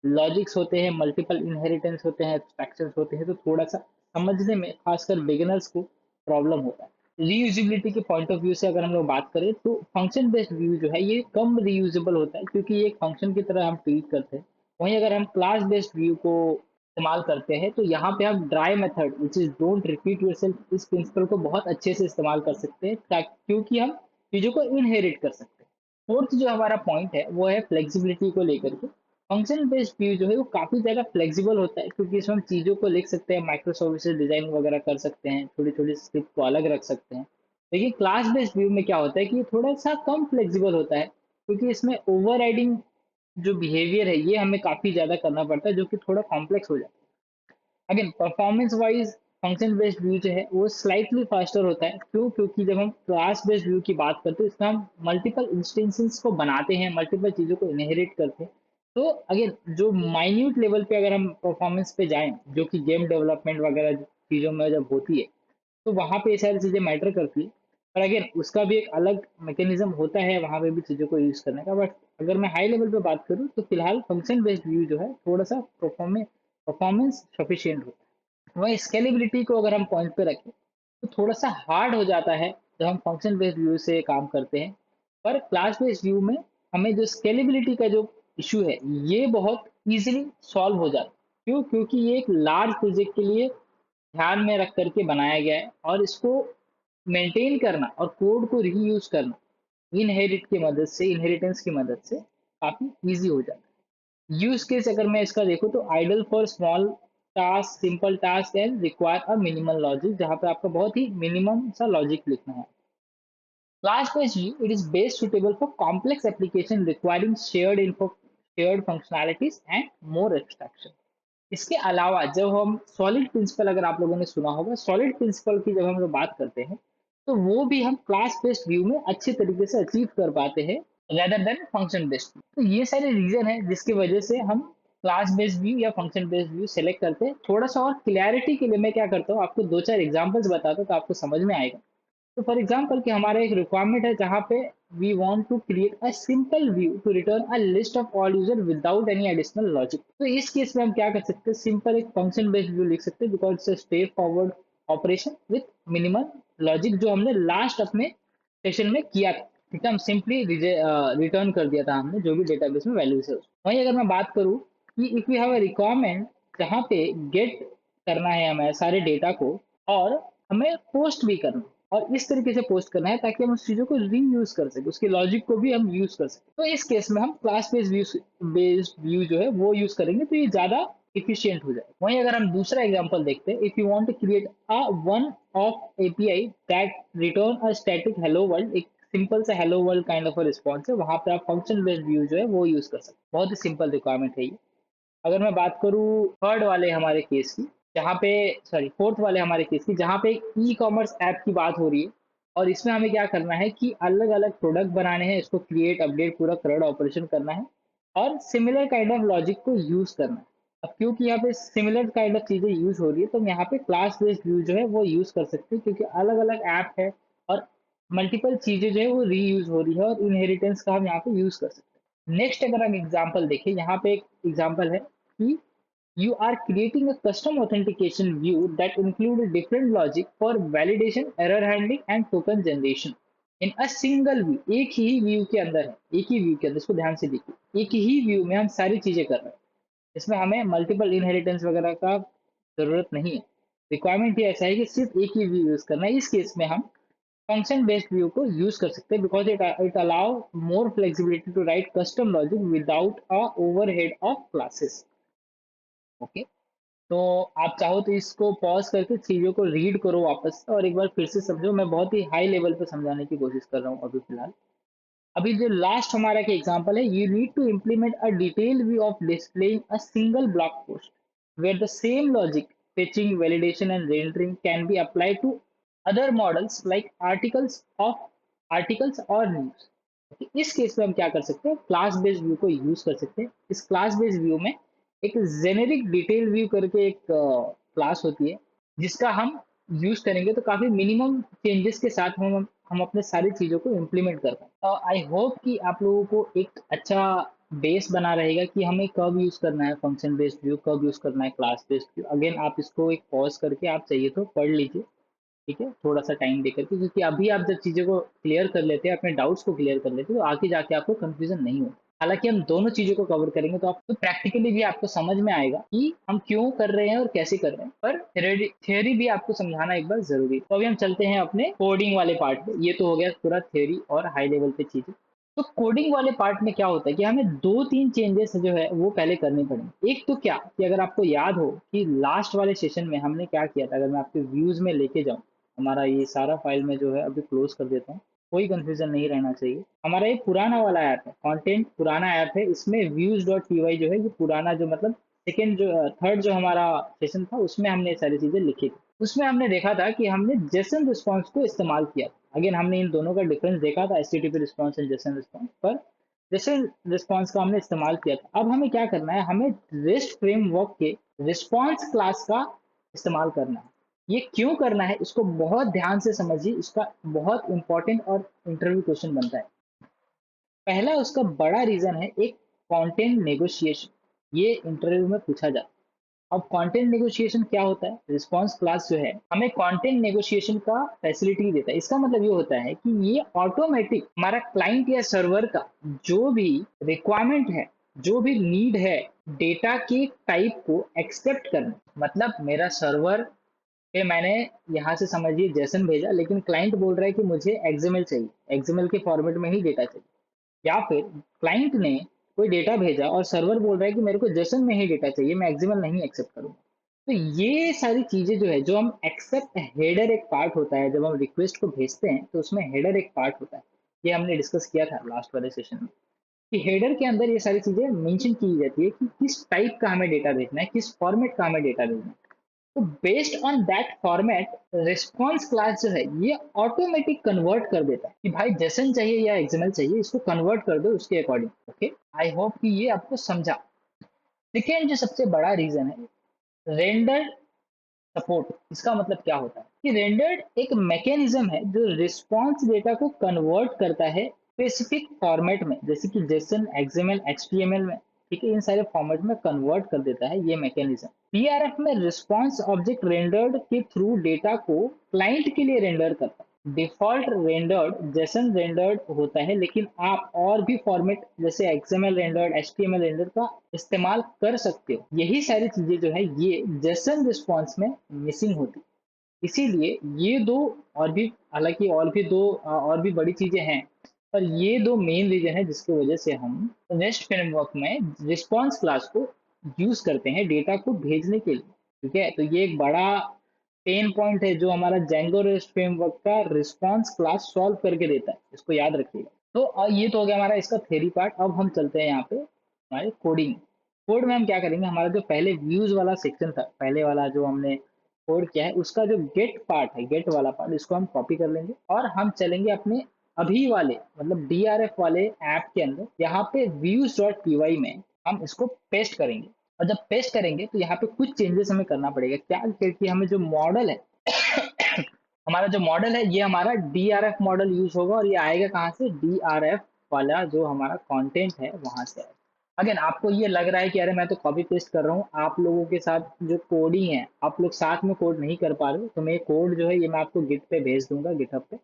लॉजिक्स होते हैं, मल्टीपल इनहेरिटेंस होते हैं, एब्स्ट्रैक्शंस होते हैं, तो थोड़ा सा समझने में खासकर बिगिनर्स को प्रॉब्लम होता है। रीयूजिबिलिटी के पॉइंट ऑफ व्यू से अगर हम लोग बात करें तो फंक्शन बेस्ड व्यू जो है ये कम रीयूजेबल होता है, क्योंकि ये एक फंक्शन की तरह हम ट्रीट करते हैं। वहीं अगर हम क्लास बेस्ड व्यू को इस्तेमाल करते हैं तो यहाँ पे हम dry method which is don't repeat yourself, इस प्रिंसिपल को बहुत अच्छे से इस्तेमाल कर सकते हैं क्योंकि हम चीज़ों को इनहेरिट कर सकते हैं। फोर्थ जो हमारा पॉइंट है वो है फ्लेक्सिबिलिटी को लेकर के। फंक्शन बेस्ड व्यू जो है वो काफ़ी ज़्यादा फ्लेक्सिबल होता है, क्योंकि इसमें हम चीज़ों को लिख सकते हैं, माइक्रो सर्विसेज डिज़ाइन वगैरह कर सकते हैं, छोटी छोटी स्क्रिप्ट को अलग रख सकते हैं। लेकिन क्लास बेस्ड व्यू में क्या होता है कि ये थोड़ा सा कम फ्लेक्सिबल होता है, क्योंकि इसमें ओवर जो बिहेवियर है ये हमें काफ़ी ज़्यादा करना पड़ता है, जो कि थोड़ा कॉम्प्लेक्स हो जाता है। Again performance wise function based view जो है वो स्लाइटली फास्टर होता है। क्यों? क्योंकि जब हम क्लास बेस्ड व्यू की बात करते हैं इसमें हम मल्टीपल इंस्टेंसेस को बनाते हैं, मल्टीपल चीज़ों को इनहेरिट करते हैं। तो अगेन जो माइन्यूट लेवल पे अगर हम परफॉर्मेंस पे जाएं, जो कि गेम डेवलपमेंट वगैरह चीज़ों में जब होती है, तो वहाँ पे ये सारी चीज़ें मैटर करती है। पर अगेन उसका भी एक अलग मैकेनिज्म होता है वहाँ पे भी चीज़ों को यूज़ करने का। बट अगर मैं हाई लेवल पे बात करूँ तो फिलहाल फंक्शन बेस्ड व्यू जो है थोड़ा सा परफॉर्मेंस सफिशियंट होता है। वहीं स्केलेबिलिटी को अगर हम पॉइंट पे रखें तो थोड़ा सा हार्ड हो जाता है जब हम फंक्शन बेस्ड व्यू से काम करते हैं। पर क्लास बेस्ड व्यू में हमें जो स्केलेबिलिटी का जो इशू है ये बहुत इजीली सॉल्व हो जाता है। क्यों? क्योंकि ये एक लार्ज प्रोजेक्ट के लिए ध्यान में रख करके बनाया गया है, और इसको मेंटेन करना और कोड को रीयूज करना इनहेरिटेंस की मदद से काफी इजी हो जाता है। यूज केस अगर मैं इसका देखूँ तो ideal for small task, simple task and require a minimal logic, जहाँ पे आपका बहुत ही मिनिमम सा लॉजिक लिखना है। Class based view, it is best suitable for complex application requiring shared functionalities and more abstraction. इसके अलावा जब हम सॉलिड प्रिंसिपल, अगर आप लोगों ने सुना होगा, सॉलिड प्रिंसिपल की जब हम लोग बात करते हैं तो वो भी हम क्लास बेस्ड व्यू में अच्छे तरीके से अचीव कर पाते हैं रेदर देन फंक्शन बेस्ड। तो ये सारे रीजन है जिसकी वजह से हम क्लास बेस्ड व्यू या फंक्शन बेस्ड व्यू सेलेक्ट करते हैं। थोड़ा सा और क्लैरिटी के लिए मैं क्या करता हूँ, आपको दो चार एग्जांपल्स बताता हूँ तो आपको समझ में आएगा। तो फॉर एग्जांपल कि हमारा एक रिक्वायरमेंट है जहाँ पे we want to create a simple view to return a list of all user without any additional logic. तो इस केस में हम क्या कर सकते हैं, सिंपल एक फंक्शन बेस्ड व्यू लिख सकते हैं, because it's a straight forward operation with minimal logic, जो हमने लास्ट अपने सेशन में किया था। ठीक है, हम सिंपली रिटर्न कर दिया था हमने जो भी डेटाबेस में वैल्यूज है उसको। वहीं अगर मैं बात करूँ कि if we have a requirement जहाँ पे गेट करना है हमें सारे डेटा को, और हमें पोस्ट भी करना है, और इस तरीके से पोस्ट करना है ताकि हम उस चीज़ों को रीयूज कर सकें, उसके लॉजिक को भी हम यूज कर सकें। तो इस केस में हम क्लास बेस्ड व्यू जो है वो यूज करेंगे, तो ये ज़्यादा इफिशियंट हो जाए। वहीं अगर हम दूसरा एग्जांपल देखते हैं, if you want to create a one off API that return a static hello world, एक सिंपल सा hello world kind of a response है, वहां पे आप फंक्शन बेस्ड व्यू जो है वो यूज कर सकते हैं। बहुत ही सिंपल रिक्वायरमेंट है ये। अगर मैं बात करूँ थर्ड वाले हमारे केस की, जहाँ पे सॉरी फोर्थ वाले हमारे केस की, जहाँ पे ई कॉमर्स ऐप की बात हो रही है, और इसमें हमें क्या करना है कि अलग अलग प्रोडक्ट बनाने हैं, इसको क्रिएट अपडेट पूरा CRUD ऑपरेशन करना है, और सिमिलर काइंड ऑफ लॉजिक को यूज करना है। अब क्योंकि यहाँ पे सिमिलर काइंड ऑफ चीजें यूज हो रही है, तो हम यहाँ पे क्लास बेस्ड व्यू जो है वो यूज कर सकते हैं, क्योंकि अलग अलग ऐप है और मल्टीपल चीजें जो है वो रीयूज हो रही है, और इनहेरिटेंस का हम यहाँ पे यूज कर सकते हैं। नेक्स्ट अगर हम एग्जाम्पल देखें, यहाँ पे एक एग्जाम्पल है कि you are creating a custom authentication view that includes different logic for validation, error handling, and token generation in a single view। एक ही व्यू के अंदर है, एक ही व्यू के अंदर, इसको ध्यान से देखिए, एक ही व्यू में हम सारी चीजें कर रहे हैं। इसमें हमें मल्टीपल इनहेरिटेंस वगैरह का जरूरत नहीं है। रिक्वायरमेंट ही ऐसा है कि सिर्फ एक ही व्यू यूज करना है। इस केस में हम फंक्शन बेस्ड व्यू को यूज कर सकते हैं, because it allow more flexibility to write custom logic without a overhead of classes. Okay, तो आप चाहो तो इसको पॉज करके चीज़ों को रीड करो वापस से, और एक बार फिर से समझो। मैं बहुत ही हाई लेवल पे समझाने की कोशिश कर रहा हूँ अभी फिलहाल। अभी जो लास्ट हमारा का एग्जांपल है, you need to implement a detailed view of displaying a single blog post where the same logic, fetching, validation, and rendering can be applied to other models like articles और news. इस case में हम क्या कर सकते हैं, class based view को use कर सकते हैं। इस क्लास बेस्ड व्यू में एक जेनेरिक डिटेल व्यू करके एक क्लास होती है, जिसका हम यूज करेंगे तो काफी मिनिमम चेंजेस के साथ हम अपने सारी चीजों को इम्प्लीमेंट कर पाए। आई होप कि आप लोगों को एक अच्छा बेस बना रहेगा कि हमें कब यूज करना है फंक्शन बेस्ड व्यू, कब यूज करना है क्लास बेस्ड व्यू। अगेन आप इसको एक पॉज करके आप चाहिए तो पढ़ लीजिए, ठीक है, थोड़ा सा टाइम देकर के, क्योंकि अभी आप जब चीज़ों को क्लियर कर लेते हैं, अपने डाउट्स को क्लियर कर लेते हैं, तो आगे जाके आपको कंफ्यूजन नहीं होगा। हालांकि हम दोनों चीज़ों को कवर करेंगे तो आपको प्रैक्टिकली भी आपको समझ में आएगा कि हम क्यों कर रहे हैं और कैसे कर रहे हैं, पर थियोरी भी आपको समझाना एक बार जरूरी है। तो अभी हम चलते हैं अपने कोडिंग वाले पार्ट पे। ये तो हो गया पूरा थ्योरी और हाई लेवल पे चीज़ें। तो कोडिंग वाले पार्ट में क्या होता है कि हमें दो तीन चेंजेस जो है वो पहले करने पड़ेंगे। एक तो क्या कि अगर आपको याद हो कि लास्ट वाले सेशन में हमने क्या किया था, अगर मैं आपके व्यूज में लेके जाऊं, हमारा ये सारा फाइल में जो है अभी क्लोज कर देता हूँ, कोई कंफ्यूजन नहीं रहना चाहिए। हमारा ये पुराना वाला ऐप है, कंटेंट पुराना ऐप है, इसमें व्यूज डॉट py जो है ये पुराना जो मतलब सेकेंड जो थर्ड जो हमारा सेशन था उसमें हमने ये सारी चीजें लिखी थी। उसमें हमने देखा था कि हमने जेसन रिस्पॉन्स को इस्तेमाल किया। अगेन हमने इन दोनों का डिफरेंस देखा था, HTTP response and Jason response, पर जेसन रिस्पॉन्स का हमने इस्तेमाल किया था। अब हमें क्या करना है, हमें रेस्ट फ्रेमवर्क के रिस्पॉन्स क्लास का इस्तेमाल करना है। ये क्यों करना है इसको बहुत ध्यान से समझिए, इसका बहुत इंपॉर्टेंट और इंटरव्यू क्वेश्चन बनता है। पहला उसका बड़ा रीजन है एक कंटेंट नेगोशिएशन, ये इंटरव्यू में पूछा जाता है। अब कंटेंट नेगोशिएशन क्या होता है, रिस्पांस क्लास जो है हमें कंटेंट नेगोशिएशन का फैसिलिटी देता है। इसका मतलब ये होता है कि ये ऑटोमेटिक हमारा क्लाइंट या सर्वर का जो भी रिक्वायरमेंट है, जो भी नीड है, डेटा के टाइप को एक्सेप्ट करना। मतलब मेरा सर्वर पे मैंने यहाँ से समझिए जेसन भेजा, लेकिन क्लाइंट बोल रहा है कि मुझे एक्सएमएल चाहिए, एक्सएमएल के फॉर्मेट में ही डेटा चाहिए। या फिर क्लाइंट ने कोई डेटा भेजा और सर्वर बोल रहा है कि मेरे को जेसन में ही डेटा चाहिए, मैं एक्सएमएल नहीं एक्सेप्ट करूंगा। तो ये सारी चीजें जो है, जो हम एक्सेप्ट हेडर एक पार्ट होता है, जब हम रिक्वेस्ट को भेजते हैं तो उसमें हेडर एक पार्ट होता है। ये हमने डिस्कस किया था लास्ट वाले सेशन में कि हेडर के अंदर ये सारी चीजें मेंशन की जाती है कि किस टाइप का हमें डेटा भेजना है, किस फॉर्मेट का हमें डेटा भेजना है। तो based on that format response class जो है ये ऑटोमेटिक कन्वर्ट कर देता है कि भाई जेसन चाहिए या एक्सएमएल चाहिए, इसको कन्वर्ट कर दो उसके अकॉर्डिंग। ओके, आई होप कि ये आपको समझा। सेकेंड जो सबसे बड़ा रीजन है रेंडर सपोर्ट। इसका मतलब क्या होता है कि रेंडर्ड एक मैकेनिज्म है जो रिस्पॉन्स डेटा को कन्वर्ट करता है स्पेसिफिक फॉर्मेट में, जैसे कि जेसन, एक्सएमएल, एचटीएमएल में, ठीक है, इन सारे फॉर्मेट में कन्वर्ट कर देता है ये मैकेनिज्म। पीआरएफ में रिस्पॉन्स ऑब्जेक्ट रेंडर्ड के थ्रू डेटा को क्लाइंट के लिए रेंडर करता है। डिफॉल्ट रेंडर्ड जेसन रेंडर्ड होता है, लेकिन आप और भी फॉर्मेट जैसे एक्सएमएल रेंडर्ड, एचटीएमएल रेंडर्ड का इस्तेमाल कर सकते हो। यही सारी चीजें जो है ये जेसन रिस्पॉन्स में मिसिंग होती है। इसीलिए ये दो, और भी हालांकि और भी दो और भी बड़ी चीजें हैं, पर ये दो मेन रीजन है जिसकी वजह से हम रेस्ट फ्रेमवर्क में रिस्पॉन्स क्लास को यूज करते हैं डेटा को भेजने के लिए। ठीक है, तो ये एक बड़ा पेन पॉइंट है जो हमारा जेंगो रेस्ट फ्रेमवर्क का रिस्पॉन्स क्लास सॉल्व करके देता है, इसको याद रखिएगा। तो ये तो हो गया हमारा इसका थ्योरी पार्ट। अब हम चलते हैं यहाँ पे हमारे कोडिंग। कोड में हम क्या करेंगे, हमारा जो पहले व्यूज वाला सेक्शन था, पहले वाला जो हमने कोड किया है, उसका जो गेट पार्ट है, गेट वाला पार्ट, इसको हम कॉपी कर लेंगे और हम चलेंगे अपने अभी वाले मतलब डीआरएफ वाले ऐप के अंदर। यहाँ पे व्यूज डॉट पीवाई में हम इसको पेस्ट करेंगे। और जब पेस्ट करेंगे तो यहाँ पे कुछ चेंजेस हमें करना पड़ेगा। क्या, क्योंकि हमें जो मॉडल है हमारा जो मॉडल है ये हमारा डीआरएफ मॉडल यूज होगा, और ये आएगा कहाँ से, डीआरएफ वाला जो हमारा कंटेंट है वहां से आएगा। अगेन आपको ये लग रहा है कि अरे मैं तो कॉपी पेस्ट कर रहा हूँ, आप लोगों के साथ जो कोडिंग है आप लोग साथ में कोड नहीं कर पा रहे हो, तो मैं कोड जो है ये मैं आपको गिट पे भेज दूंगा, गिटहब पे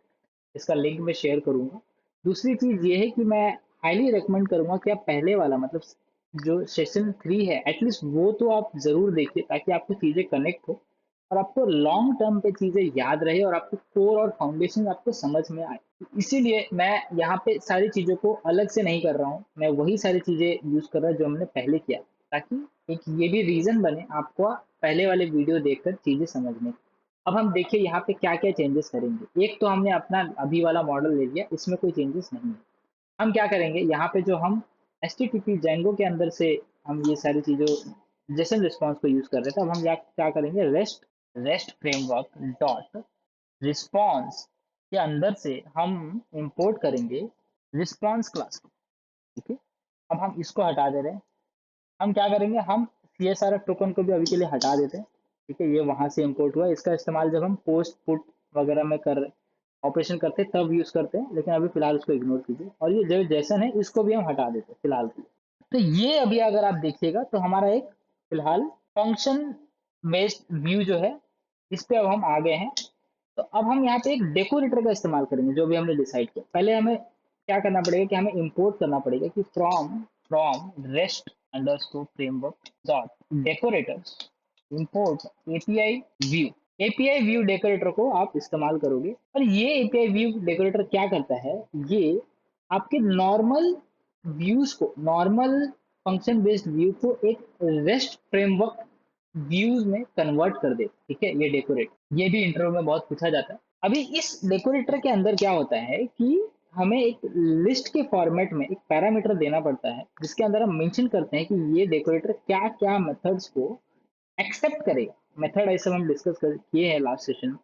इसका लिंक मैं शेयर करूंगा। दूसरी चीज ये है कि मैं हाईली रिकमेंड करूंगा कि आप पहले वाला मतलब जो सेशन 3 है एटलीस्ट वो तो आप जरूर देखिए, ताकि आपको चीजें कनेक्ट हो और आपको लॉन्ग टर्म पे चीजें याद रहे और आपको कोर और फाउंडेशन आपको समझ में आए। इसीलिए मैं यहाँ पे सारी चीजों को अलग से नहीं कर रहा हूँ, मैं वही सारी चीजें यूज कर रहा हूँ जो हमने पहले किया, ताकि एक ये भी रीजन बने आपको पहले वाले वीडियो देखकर चीजें समझने की। अब हम देखिए यहाँ पे क्या क्या चेंजेस करेंगे। एक तो हमने अपना अभी वाला मॉडल ले लिया, इसमें कोई चेंजेस नहीं है। हम क्या करेंगे, यहाँ पे जो हम H T T P Django के अंदर से हम ये सारी चीज़ों जेसन रिस्पॉन्स को यूज़ कर रहे थे, अब हम क्या क्या करेंगे, rest rest framework dot response के अंदर से हम इंपोर्ट करेंगे रिस्पॉन्स क्लास को। ठीक है, अब हम इसको हटा दे रहे हैं। हम क्या करेंगे, हम CSRF टोकन को भी अभी के लिए हटा देते हैं। ठीक है, ये वहां से इंपोर्ट हुआ, इसका इस्तेमाल जब हम पोस्ट पुट वगैरह में कर ऑपरेशन करते हैं तब यूज करते हैं, लेकिन अभी फिलहाल उसको इग्नोर कीजिए। और ये जो जैसन है इसको भी हम हटा देते हैं फिलहाल के लिए। तो ये अभी अगर आप देखिएगा तो हमारा एक फिलहाल फंक्शन बेस्ड व्यू जो है इस पे अब हम आ गए हैं। तो अब हम यहाँ पे एक डेकोरेटर का इस्तेमाल करेंगे जो भी हमने डिसाइड किया। पहले हमें क्या करना पड़ेगा कि हमें इंपोर्ट करना पड़ेगा कि from from rest underscore framework dot decorators import API view. API view decorator को आप इस्तेमाल करोगे और ये एपीआई व्यू डेकोरेटर क्या करता है, ये आपके नॉर्मल व्यूज को, नॉर्मल फंक्शन बेस्ड व्यू को एक रेस्ट फ्रेमवर्क व्यूज में कन्वर्ट कर दे। ठीक है, ये डेकोरेट, ये भी इंटरव्यू में बहुत पूछा जाता है। अभी इस डेकोरेटर के अंदर क्या होता है कि हमें एक लिस्ट के फॉर्मेट में एक पैरामीटर देना पड़ता है जिसके अंदर हम मेंशन करते हैं कि ये डेकोरेटर क्या क्या मेथड्स को एक्सेप्ट करेगा। मेथड ऐसे हम डिस्कस कर किए हैं लास्ट सेशन में।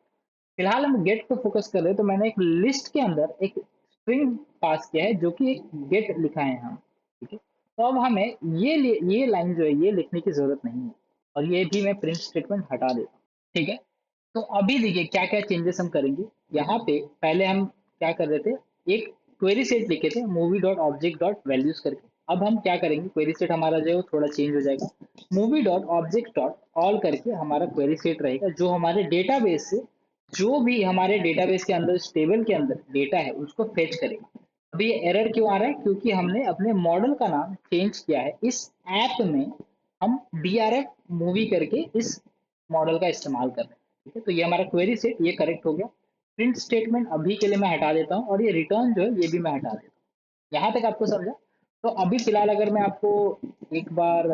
फिलहाल हम गेट पे फोकस कर रहे हैं, तो मैंने एक लिस्ट के अंदर एक स्ट्रिंग पास किया है जो कि एक गेट लिखा है हम। ठीक है, तो अब हमें ये लाइन जो है ये लिखने की जरूरत नहीं है, और ये भी मैं प्रिंट स्टेटमेंट हटा देता हूँ। ठीक है, तो अभी देखिए क्या क्या चेंजेस हम करेंगे। यहाँ पे पहले हम क्या कर रहे थे, एक क्वेरी सेट लिखे थे movie dot object dot values करके। अब हम क्या करेंगे, क्वेरी सेट हमारा जो है वो थोड़ा चेंज हो जाएगा। Movie dot object dot all करके हमारा क्वेरी सेट रहेगा जो हमारे डेटाबेस से जो भी हमारे डेटाबेस के अंदर इस टेबल के अंदर डेटा है उसको फेच करेगा। अभी ये एरर क्यों आ रहा है, क्योंकि हमने अपने मॉडल का नाम चेंज किया है। इस ऐप में हम DRF मूवी करके इस मॉडल का इस्तेमाल कर रहे हैं। ठीक है, तो ये हमारा क्वेरी सेट ये करेक्ट हो गया। प्रिंट स्टेटमेंट अभी के लिए मैं हटा देता हूँ और ये रिटर्न जो है ये भी मैं हटा देता हूँ। यहाँ तक आपको समझा। तो अभी फिलहाल अगर मैं आपको एक बार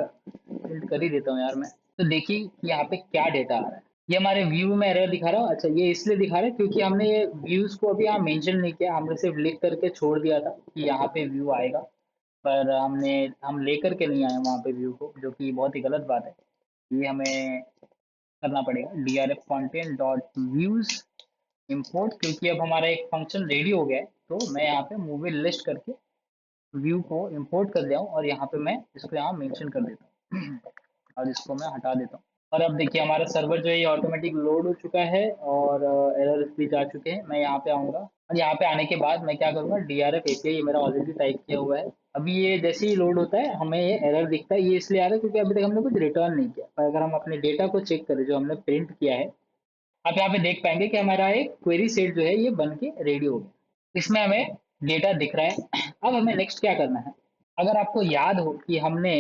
प्रिंट कर ही देता हूँ यार मैं, तो देखिए कि यहाँ पे क्या डेटा आ रहा है। ये हमारे व्यू में एरर दिखा रहा है। अच्छा, ये इसलिए दिखा रहा है क्योंकि हमने ये व्यूज को अभी यहाँ मेंशन नहीं किया, हमने सिर्फ लिख करके छोड़ दिया था कि यहाँ पे व्यू आएगा, पर हम लेकर के नहीं आए वहाँ पे व्यू को, जो कि बहुत ही गलत बात है। ये हमें करना पड़ेगा DRF content dot views import, क्योंकि अब हमारा एक फंक्शन रेडी हो गया है। तो मैं यहाँ पे मूवी लिस्ट करके व्यू को इंपोर्ट कर दिया हूँ और यहाँ पे मैं इसको यहाँ मेंशन कर देता हूँ और इसको मैं हटा देता हूँ। और अब देखिए हमारा सर्वर जो है ये ऑटोमेटिक लोड हो चुका है और एरर भी जा चुके हैं। मैं यहाँ पे आऊँगा और यहाँ पे आने के बाद मैं क्या करूँगा, DRF API ये मेरा ऑलरेडी टाइप किया हुआ है। अभी ये जैसे ही लोड होता है हमें ये एरर दिखता है। ये इसलिए आ रहा है क्योंकि अभी तक हमने कुछ रिटर्न नहीं किया। पर अगर हम अपने डेटा को चेक करें जो हमने प्रिंट किया है, आप यहाँ पे देख पाएंगे कि हमारा एक क्वेरी सेट जो है ये बन के रेडी हो गया। इसमें हमें डेटा दिख रहा है। अब हमें नेक्स्ट क्या करना है, अगर आपको याद हो कि हमने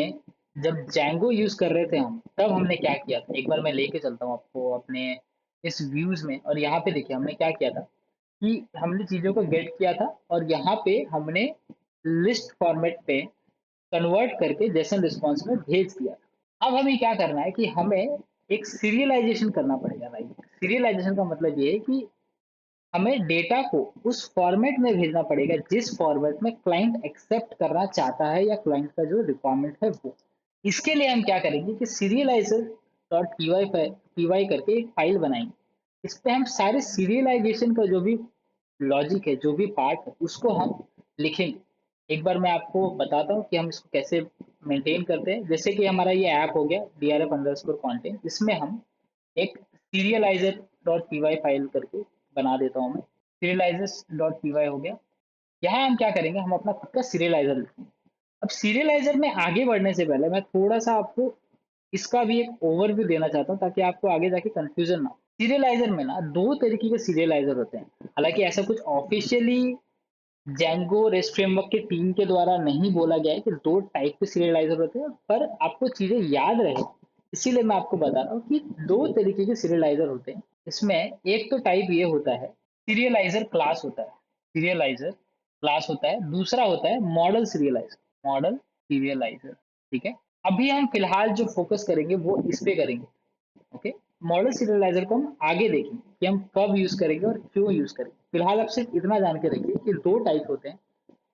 जब जैंगो यूज कर रहे थे हम, तब हमने क्या किया था, एक बार मैं लेके चलता हूँ आपको अपने इस व्यूज में। और यहाँ पे देखिए हमने क्या किया था कि हमने चीजों को गेट किया था और यहाँ पे हमने लिस्ट फॉर्मेट पे कन्वर्ट करके जेसन रिस्पॉन्स में भेज दिया। अब हमें क्या करना है कि हमें एक सीरियलाइजेशन करना पड़ेगा भाई। सीरियलाइजेशन का मतलब ये है कि हमें डेटा को उस फॉर्मेट में भेजना पड़ेगा जिस फॉर्मेट में क्लाइंट एक्सेप्ट करना चाहता है या क्लाइंट का जो रिक्वायरमेंट है वो। इसके लिए हम क्या करेंगे कि सीरियलाइजर डॉट पी वाई करके एक फाइल बनाएंगे। इस पे हम सारे सीरियलाइजेशन का जो भी लॉजिक है, जो भी पार्ट है, उसको हम लिखेंगे। एक बार मैं आपको बताता हूँ कि हम इसको कैसे मेंटेन करते हैं। जैसे कि हमारा ये ऐप हो गया DRF अंडरस्कोर कॉन्टेंट, इसमें हम एक serializer dot P Y file करके बना देता हूँ मैं। सीरियलाइजर्स डॉट पी वाई हो गया। यहाँ हम क्या करेंगे, हम अपना खुद का सीरियलाइजर लिखेंगे। अब सीरियलाइजर में आगे बढ़ने से पहले मैं थोड़ा सा आपको इसका भी एक ओवरव्यू देना चाहता हूँ ताकि आपको आगे जाके कंफ्यूजन ना हो। सीरियलाइजर में ना दो तरीके के सीरियलाइजर होते हैं। हालांकि ऐसा कुछ ऑफिशियली जैंगो रेस्ट फ्रेमवर्क की टीम के द्वारा नहीं बोला गया है कि दो टाइप के सीरियलाइजर होते हैं, पर आपको चीजें याद रहे इसीलिए मैं आपको बता रहा हूँ कि दो तरीके के सीरियलाइजर होते हैं। इसमें एक तो टाइप ये होता है, सीरियलाइजर क्लास होता है, सीरियलाइजर क्लास होता है। दूसरा होता है मॉडल सीरियलाइजर, मॉडल सीरियलाइजर। ठीक है, अभी हम फिलहाल जो फोकस करेंगे वो इस पे करेंगे। ओके, मॉडल सीरियलाइजर को हम आगे देखेंगे कि हम कब यूज करेंगे और क्यों यूज करेंगे। फिलहाल आप सिर्फ इतना जान के रखिए कि दो टाइप होते हैं।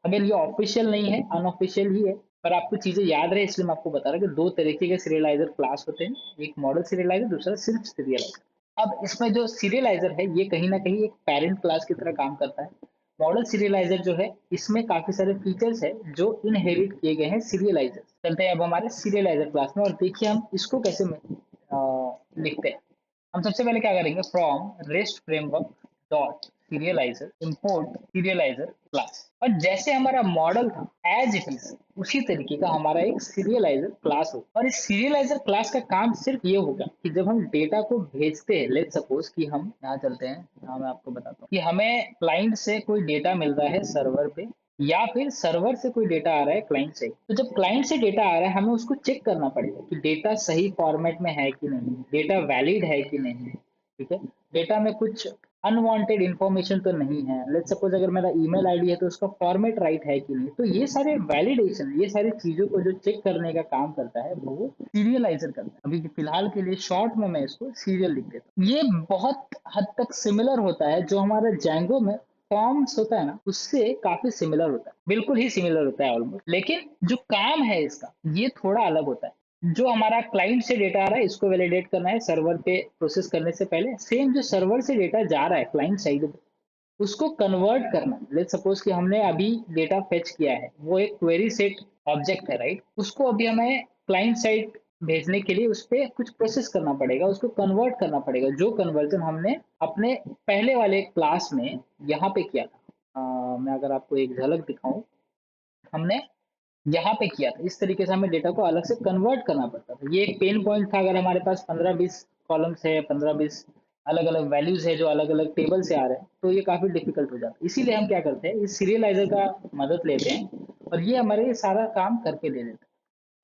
अगर ये ऑफिशियल नहीं है, अनऑफिशियल ही है, पर आपको चीजें याद रहे इसलिए मैं आपको बता रहा हूँ कि दो तरीके के सीरियलाइजर क्लास होते हैं। एक मॉडल सीरियलाइजर, दूसरा सिर्फ सीरियलाइजर। अब इसमें जो सीरियलाइजर है ये कहीं ना कहीं एक पेरेंट क्लास की तरह काम करता है। मॉडल सीरियलाइजर जो है इसमें काफी सारे फीचर्स है जो इनहेरिट किए गए हैं सीरियलाइजर। चलते हैं अब हमारे सीरियलाइजर क्लास में और देखिए हम इसको कैसे लिखते हैं। हम सबसे पहले क्या करेंगे, from rest framework dot serialiser import serialiser class. और जैसे हमारा मॉडल था एज इट इज उसी तरीके का हमारा एक सीरियलाइजर क्लास हो। और इस सीरियलाइजर क्लास का काम सिर्फ ये होगा कि जब हम डेटा को भेजते हैं, लेट सपोज कि हम यहाँ चलते हैं, यहाँ मैं आपको बताता हूँ कि हमें क्लाइंट से कोई डेटा मिल रहा है सर्वर पे, या फिर सर्वर से कोई डेटा आ रहा है क्लाइंट से। तो जब क्लाइंट से डेटा आ रहा है हमें उसको चेक करना पड़ेगा कि डेटा सही फॉर्मेट में है कि नहीं, डेटा वैलिड है कि नहीं। ठीक है, डेटा में कुछ अनवांटेड इन्फॉर्मेशन तो नहीं है। लेट्स सपोज अगर मेरा ईमेल आईडी है तो उसका फॉर्मेट राइट है कि नहीं। तो ये सारे वैलिडेशन, ये सारी चीजों को जो चेक करने का काम करता है वो सीरियलाइजर करता है। अभी फिलहाल के लिए शॉर्ट में मैं इसको सीरियल लिख देता हूँ। ये बहुत हद तक सिमिलर होता है जो हमारा जैंगो में फॉर्म्स होता है ना, उससे काफी सिमिलर होता है, बिल्कुल ही सिमिलर होता है ऑलमोस्ट। लेकिन जो काम है इसका ये थोड़ा अलग होता है। जो हमारा क्लाइंट से डेटा आ रहा है इसको वैलिडेट करना है सर्वर पे प्रोसेस करने से पहले। सेम जो सर्वर से डेटा जा रहा है क्लाइंट साइड पे उसको कन्वर्ट करना। लेट्स सपोज कि हमने अभी डेटा फेच किया है, वो एक क्वेरी सेट ऑब्जेक्ट है राइट। उसको अभी हमें क्लाइंट साइड भेजने के लिए उस पर कुछ प्रोसेस करना पड़ेगा, उसको कन्वर्ट करना पड़ेगा, जो कन्वर्जन हमने अपने पहले वाले क्लास में यहाँ पे किया था। मैं अगर आपको एक झलक दिखाऊं, हमने यहाँ पे किया था इस तरीके से हमें डेटा को अलग से कन्वर्ट करना पड़ता था। ये एक पेन पॉइंट था। अगर हमारे पास 15-20 कॉलम्स है, 15-20 अलग अलग वैल्यूज है जो अलग अलग टेबल से आ रहे हैं, तो ये काफी डिफिकल्ट हो जाता है। इसीलिए हम क्या करते हैं, इस सीरियलाइजर का मदद लेते हैं और ये हमारे ये सारा काम करके दे देता है।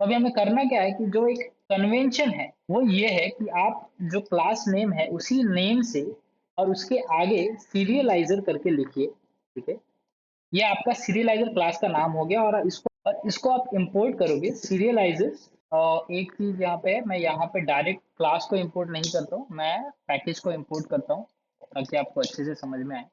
तो अभी हमें करना क्या है कि जो एक कन्वेंशन है वो ये है कि आप जो क्लास नेम है उसी नेम से और उसके आगे सीरियलाइजर करके लिखिए। ठीक है, ये आपका सीरियलाइजर क्लास का नाम हो गया। और इसको आप इंपोर्ट करोगे सीरियलाइजर। एक चीज यहाँ पे है, मैं यहाँ पे डायरेक्ट क्लास को इंपोर्ट नहीं करता हूँ, मैं पैकेज को इंपोर्ट करता हूँ ताकि आपको अच्छे से समझ में आए।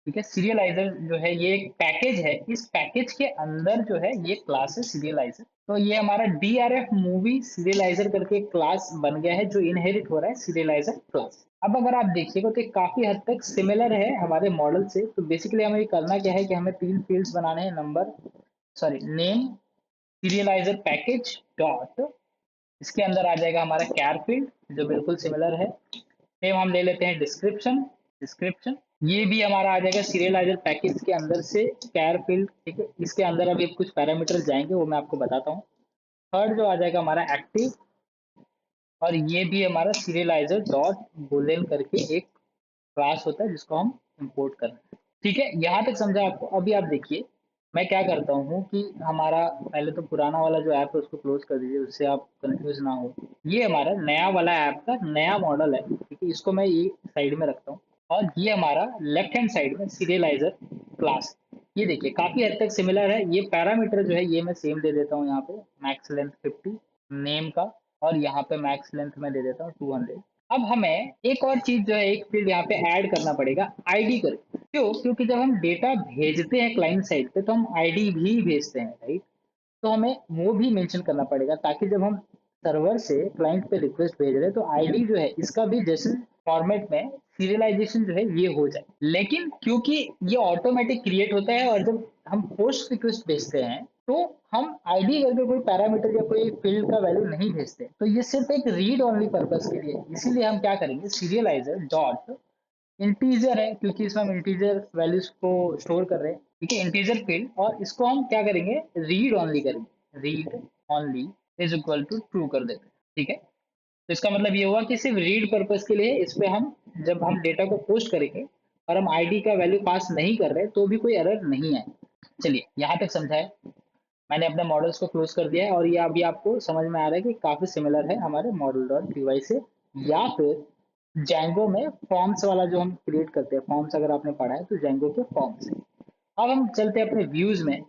ठीक है, सीरियलाइजर जो है ये एक पैकेज है, इस पैकेज के अंदर जो है ये क्लास है सीरियलाइजर। तो ये हमारा DRF मूवी सीरियलाइजर करके क्लास बन गया है जो इनहेरिट हो रहा है सीरियलाइजर क्लास। अब अगर आप देखिएगा तो ये काफी हद तक सिमिलर है हमारे मॉडल से। तो बेसिकली हमें ये करना क्या है कि हमें तीन फील्ड्स बनाने हैं, number, sorry name, serialiser package dot, इसके अंदर आ जाएगा हमारा कैर फील्ड जो बिल्कुल सिमिलर है। सेम हम ले लेते हैं डिस्क्रिप्शन, डिस्क्रिप्शन ये भी हमारा आ जाएगा सीरियलाइजर पैकेज के अंदर से कैर फील्ड। ठीक है, इसके अंदर अभी कुछ पैरामीटर जाएंगे वो मैं आपको बताता हूँ। थर्ड जो आ जाएगा हमारा एक्टिव, और ये भी हमारा सीरियलाइजर डॉट बुलियन करके एक क्लास होता है जिसको हम इंपोर्ट कर रहे हैं। ठीक है, यहाँ तक समझा आपको। अभी आप देखिए मैं क्या करता हूँ कि हमारा पहले तो पुराना वाला जो ऐप है उसको क्लोज कर दीजिए, उससे आप कंफ्यूज ना हो। ये हमारा नया वाला ऐप का नया मॉडल है। ठीक है, इसको मैं ये साइड में रखता हूँ और ये हमारा लेफ्ट हैंड साइड में सीरियलाइजर क्लास। ये देखिए काफी हद तक सिमिलर है। ये पैरामीटर जो है ये मैं सेम दे देता हूँ यहाँ पे, मैक्स लेंथ 50 नेम का, और यहाँ पे मैक्स लेंथ मैं दे देता हूँ 200। अब हमें एक और चीज जो है, एक फील्ड यहाँ पे ऐड करना पड़ेगा आईडी करके। क्यों? क्योंकि जब हम डेटा भेजते हैं क्लाइंट साइड पे तो हम आईडी भी भेजते हैं राइट। तो हमें वो भी मेंशन करना पड़ेगा ताकि जब हम सर्वर से क्लाइंट पे रिक्वेस्ट भेज रहे हैं तो आईडी जो है इसका भी जैसे फॉर्मेट में सीरियलाइजेशन जो है ये हो जाए। लेकिन क्योंकि ये ऑटोमेटिक क्रिएट होता है और जब हम पोस्ट रिक्वेस्ट भेजते हैं तो हम आईडी करके कोई पैरामीटर या कोई फील्ड का वैल्यू नहीं भेजते। तो ये सिर्फ एक रीड ओनली पर्पस के लिए। इसीलिए हम क्या करेंगे, सीरियलाइजर डॉट इंटीजर है क्योंकि इसमें हम इंटीजर वैल्यूज को स्टोर कर रहे हैं। ठीक है, इंटीजर फील्ड, और इसको हम क्या करेंगे, रीड ओनली करेंगे। Read only is equal to true कर देते हैं। ठीक है, तो इसका मतलब ये हुआ कि सिर्फ रीड पर्पस के लिए इस पे हम जब हम डेटा को पोस्ट करेंगे और हम आईडी का वैल्यू पास नहीं कर रहे तो भी कोई एरर नहीं आए। चलिए यहाँ तक समझा है। मैंने अपने मॉडल्स को क्लोज कर दिया है और ये अभी आपको समझ में आ रहा है कि काफी सिमिलर है हमारे मॉडल डॉट py से, या फिर जैंगो में फॉर्म्स वाला जो हम क्रिएट करते हैं। फॉर्म्स अगर आपने पढ़ा है तो जैंगो के फॉर्म्स है। अब हम चलते हैं अपने व्यूज में।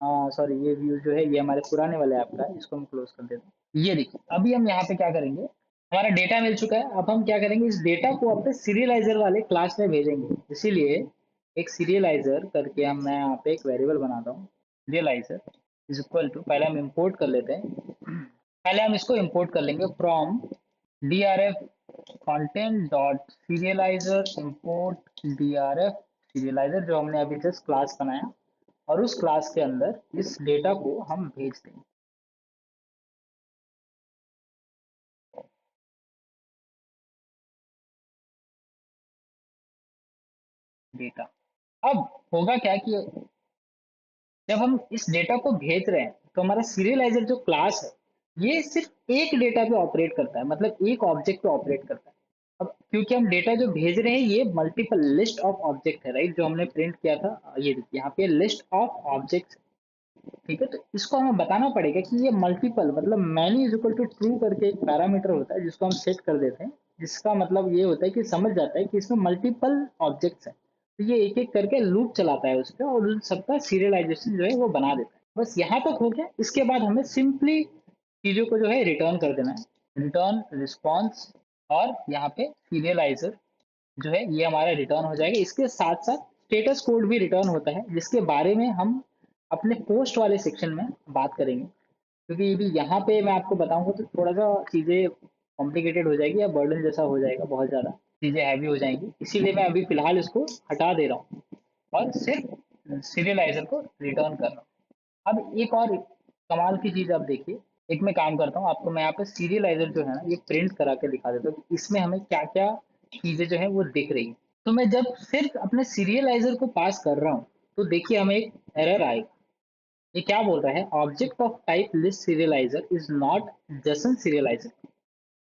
सॉरी, ये व्यूज जो है ये हमारे पुराने वाले ऐप का है, इसको हम क्लोज कर देते हैं। ये देखिए अभी हम यहाँ पे क्या करेंगे, हमारा डेटा मिल चुका है। अब हम क्या करेंगे, इस डेटा को अपने सीरियलाइजर वाले क्लास में भेजेंगे। इसीलिए एक सीरियलाइजर करके हम, मैं यहाँ पे एक वेरिएबल बनाता हूँ, सीरियलाइजर इज इक्वल टू, पहले हम इंपोर्ट कर लेते हैं। पहले हम इसको इंपोर्ट कर लेंगे from DRF content dot serialiser import DRF serialiser, जो हमने अभी जस्ट क्लास बनाया, और उस क्लास के अंदर इस डेटा को हम भेज देंगे। डेटा अब होगा क्या कि जब हम इस डेटा को भेज रहे हैं तो हमारा सीरियलाइजर जो क्लास है ये सिर्फ एक डेटा पे ऑपरेट करता है, मतलब एक ऑब्जेक्ट पे ऑपरेट करता है। अब क्योंकि हम डेटा जो भेज रहे हैं ये मल्टीपल लिस्ट ऑफ ऑब्जेक्ट है, राइट, जो हमने प्रिंट किया था, ये देखिए यहाँ पे लिस्ट ऑफ ऑब्जेक्ट। ठीक है, तो इसको हमें बताना पड़ेगा कि ये मल्टीपल, मतलब many is equal to true करके एक पैरामीटर होता है जिसको हम सेट कर देते हैं, जिसका मतलब ये होता है कि समझ जाता है कि इसमें मल्टीपल ऑब्जेक्ट्स हैं, तो ये एक एक करके लूप चलाता है उस पर और उन सबका सीरियलाइजेशन जो है वो बना देता है। बस यहाँ तक हो गया। इसके बाद हमें सिंपली चीजों को जो है रिटर्न कर देना है, रिटर्न रिस्पॉन्स, और यहाँ पे सीरियलाइजर जो है ये हमारा रिटर्न हो जाएगा। इसके साथ साथ स्टेटस कोड भी रिटर्न होता है, जिसके बारे में हम अपने पोस्ट वाले सेक्शन में बात करेंगे, क्योंकि अभी यहाँ पे मैं आपको बताऊंगा तो थोड़ा सा चीज़ें कॉम्प्लिकेटेड हो जाएगी या बर्डन जैसा हो जाएगा, बहुत ज़्यादा चीज़ें हैवी हो जाएंगी, इसीलिए मैं अभी फिलहाल इसको हटा दे रहा हूँ और सिर्फ सीरियलाइजर को रिटर्न कर रहा हूँ। अब एक और कमाल की चीज़ आप देखिए, एक मैं काम करता हूँ, आपको मैं यहाँ पे सीरियलाइजर जो है ना ये प्रिंट करा के दिखा देता हूँ कि इसमें हमें क्या क्या चीज़ें जो है वो दिख रही है। तो मैं जब सिर्फ अपने सीरियलाइजर को पास कर रहा हूँ तो देखिए हमें एक एरर आएगा। ये क्या बोल रहा है, object of type list serialiser is not Jason serialiser.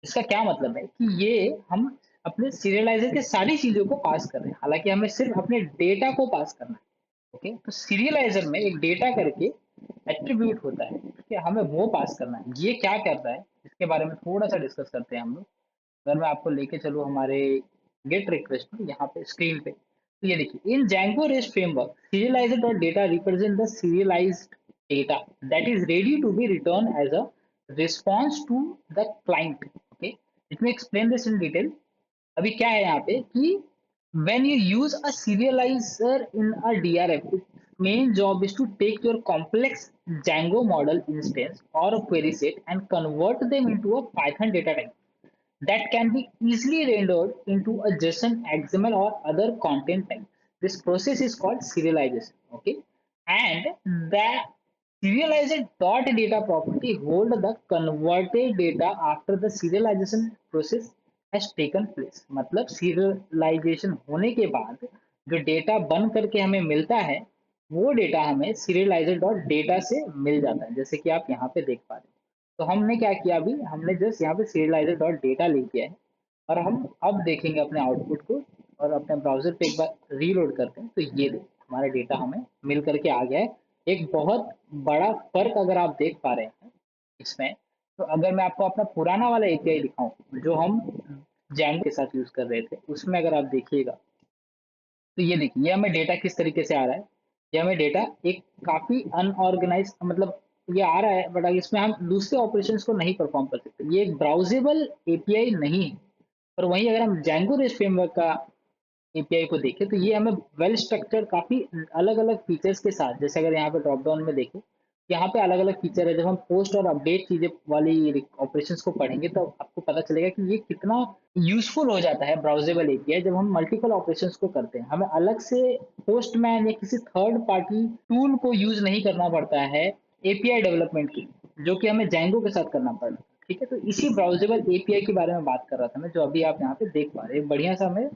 इसका क्या मतलब है कि ये हम अपने सीरियलाइजर के सारी चीजों को पास कर रहे हैं, हालांकि हमें सिर्फ अपने डेटा को पास करना है। ओके, तो सीरियलाइजर में एक डेटा करके एट्रीब्यूट होता है, ठीक है, हमें वो पास करना है। ये क्या करता है इसके बारे में थोड़ा सा डिस्कस करते हैं हम लोग। अगर मैं आपको लेके चलूँ हमारे गेट रिक्वेस्ट में, यहाँ पे स्क्रीन पे, तो ये देखिए इन Django REST framework serializer dot data represent the serialized data that is ready to be returned as a response to the client. Okay, let me explain this in detail. अभी क्या है यहाँ पे कि when you use a serializer in a DRF, its main job is to take your complex Django model instance or a query set and convert them into a Python data type that can be easily rendered into a JSON, XML, or other content type. This process is called serialization. Okay, and the serializer dot data property hold the converted data after the serialization process has taken place. मतलब serialization होने के बाद जो data बन करके हमें मिलता है वो डेटा हमें serializer dot data से मिल जाता है, जैसे कि आप यहाँ पे देख पा रहे हैं। तो हमने क्या किया, अभी हमने जस्ट यहाँ पे serializer डॉट डेटा ले किया है और हम अब देखेंगे अपने आउटपुट को और अपने ब्राउजर पे एक बार रीलोड करते हैं तो ये देखिए हमारा डेटा हमें मिल करके आ गया है। एक बहुत बड़ा फर्क अगर आप देख पा रहे हैं इसमें, तो अगर मैं आपको अपना पुराना वाला एपीआई दिखाऊं जो हम जैंगो के साथ यूज कर रहे थे, उसमें अगर आप देखिएगा तो ये देखिए ये हमें डेटा किस तरीके से आ रहा है। ये हमें डेटा एक काफी अनऑर्गेनाइज, मतलब ये आ रहा है, बट इसमें हम दूसरे ऑपरेशंस को नहीं परफॉर्म कर सकते, ये एक ब्राउजेबल एपीआई नहीं है। पर वहीं अगर हम जैंगो रेस्ट फ्रेमवर्क का एपीआई को देखें तो ये हमें वेल स्ट्रक्चर्ड काफी अलग अलग फीचर्स के साथ, जैसे अगर यहाँ पे ड्रॉप डाउन में देखें, यहाँ पे अलग अलग फीचर है। जब हम पोस्ट और अपडेट चीजें वाली ऑपरेशंस को पढ़ेंगे तो आपको पता चलेगा कि ये कितना यूजफुल हो जाता है ब्राउजेबल एपीआई जब हम मल्टीपल ऑपरेशंस को करते हैं। हमें अलग से पोस्टमैन या किसी थर्ड पार्टी टूल को यूज नहीं करना पड़ता है एपीआई डेवलपमेंट की, जो कि हमें जैंगो के साथ करना पड़ता है। ठीक है, तो इसी ब्राउजेबल एपीआई के बारे में बात कर रहा था मैं, जो अभी आप यहाँ पे देख पा रहे हैं, बढ़िया सा हमें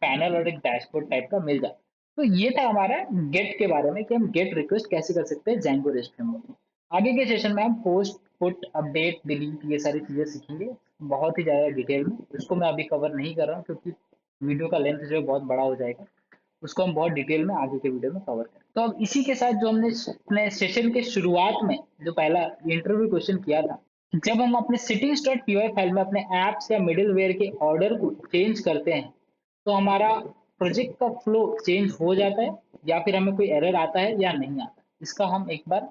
पैनल और एक डैशबोर्ड टाइप का मिल जाता है। तो ये था हमारा गेट के बारे में कि हम गेट रिक्वेस्ट कैसे कर सकते हैं जैंगो रेस्ट फ्रेमवर्क में। आगे के सेशन में हम पोस्ट पुट अपडेट डिलीट ये सारी चीजें सीखेंगे बहुत ही ज्यादा डिटेल में। उसको मैं अभी कवर नहीं कर रहा हूँ क्योंकि वीडियो का लेंथ जो है बहुत बड़ा हो जाएगा, उसको हम बहुत डिटेल में आगे के वीडियो में कवर करें। तो अब इसी के साथ जो हमने अपने सेशन के शुरुआत में जो पहला इंटरव्यू क्वेश्चन किया था, जब हम अपने सेटिंग्स डॉट पी फाइल में अपने एप्स या मिडिलवेयर के ऑर्डर को चेंज करते हैं तो हमारा प्रोजेक्ट का फ्लो चेंज हो जाता है या फिर हमें कोई एरर आता है या नहीं आता। इसको हम एक बार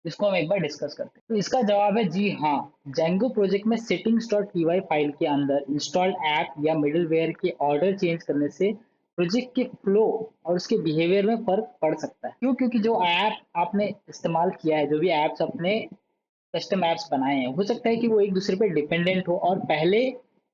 डिस्कस करते हैं। तो इसका जवाब है जी हाँ। जेंगो प्रोजेक्ट में सेटिंग्स डॉट पी फाइल के अंदर इंस्टॉल्ड ऐप या मिडिलवेयर के ऑर्डर चेंज करने से प्रोजेक्ट के फ्लो और उसके बिहेवियर में फर्क पड़ सकता है। क्यों? क्योंकि जो ऐप आपने इस्तेमाल किया है, जो भी ऐप्स अपने कस्टम ऐप्स बनाए हैं, हो सकता है कि वो एक दूसरे पे डिपेंडेंट हो और पहले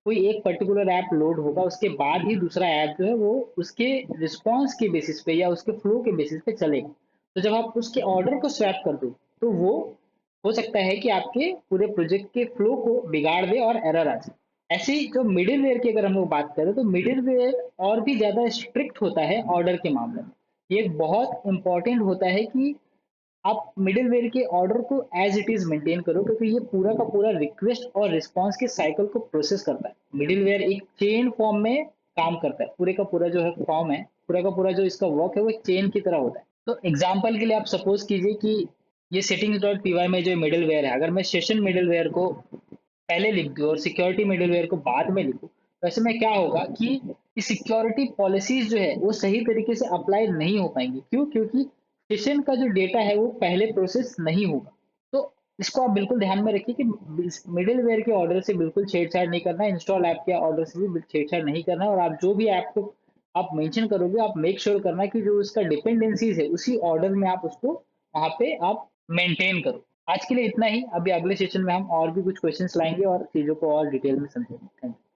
कोई एक पर्टिकुलर ऐप लोड होगा, उसके बाद ही दूसरा ऐप जो है वो उसके रिस्पॉन्स के बेसिस पे या उसके फ्लो के बेसिस पे चलेगा। तो जब आप उसके ऑर्डर को स्वैप कर दो, तो वो हो सकता है कि आपके पूरे प्रोजेक्ट के फ्लो को बिगाड़ दे और एरर आ जाए। ऐसे ही जो मिडिलवेयर की अगर हम लोग बात करें, तो मिडिलवेयर और भी ज़्यादा स्ट्रिक्ट होता है ऑर्डर के मामले में। ये बहुत इंपॉर्टेंट होता है कि आप मिडिलवेयर के ऑर्डर को एज इट इज मेंटेन करो, क्योंकि ये पूरा का पूरा रिक्वेस्ट और रिस्पांस के साइकिल को प्रोसेस करता है। मिडिलवेयर एक चेन फॉर्म में काम करता है, पूरे का पूरा जो है फॉर्म है, पूरा का पूरा जो इसका वर्क है वो एक चेन की तरह होता है। तो एग्जाम्पल के लिए आप सपोज कीजिए कि ये सेटिंग्स डॉट पी वाई में जो मिडिलवेयर है, अगर मैं सेशन मिडिलवेयर को पहले लिख दूँ और सिक्योरिटी मिडलवेयर को बाद में लिखूँ, तो ऐसे में क्या होगा कि सिक्योरिटी पॉलिसीज जो है वो सही तरीके से अप्लाई नहीं हो पाएंगी। क्यों? क्योंकि सेशन का जो डेटा है वो पहले प्रोसेस नहीं होगा। तो इसको आप बिल्कुल ध्यान में रखिए कि मिडलवेयर के ऑर्डर से बिल्कुल छेड़छाड़ नहीं करना है, इंस्टॉल ऐप के ऑर्डर से भी छेड़छाड़ नहीं करना है, और आप जो भी ऐप को आप मेंशन करोगे, आप मेक श्योर करना कि जो उसका डिपेंडेंसीज है उसी ऑर्डर में आप उसको वहाँ पे आप मेंटेन करो। आज के लिए इतना ही। अभी अगले सेशन में हम और भी कुछ क्वेश्चंस लाएंगे और चीज़ों को और डिटेल में समझेंगे। Thank you.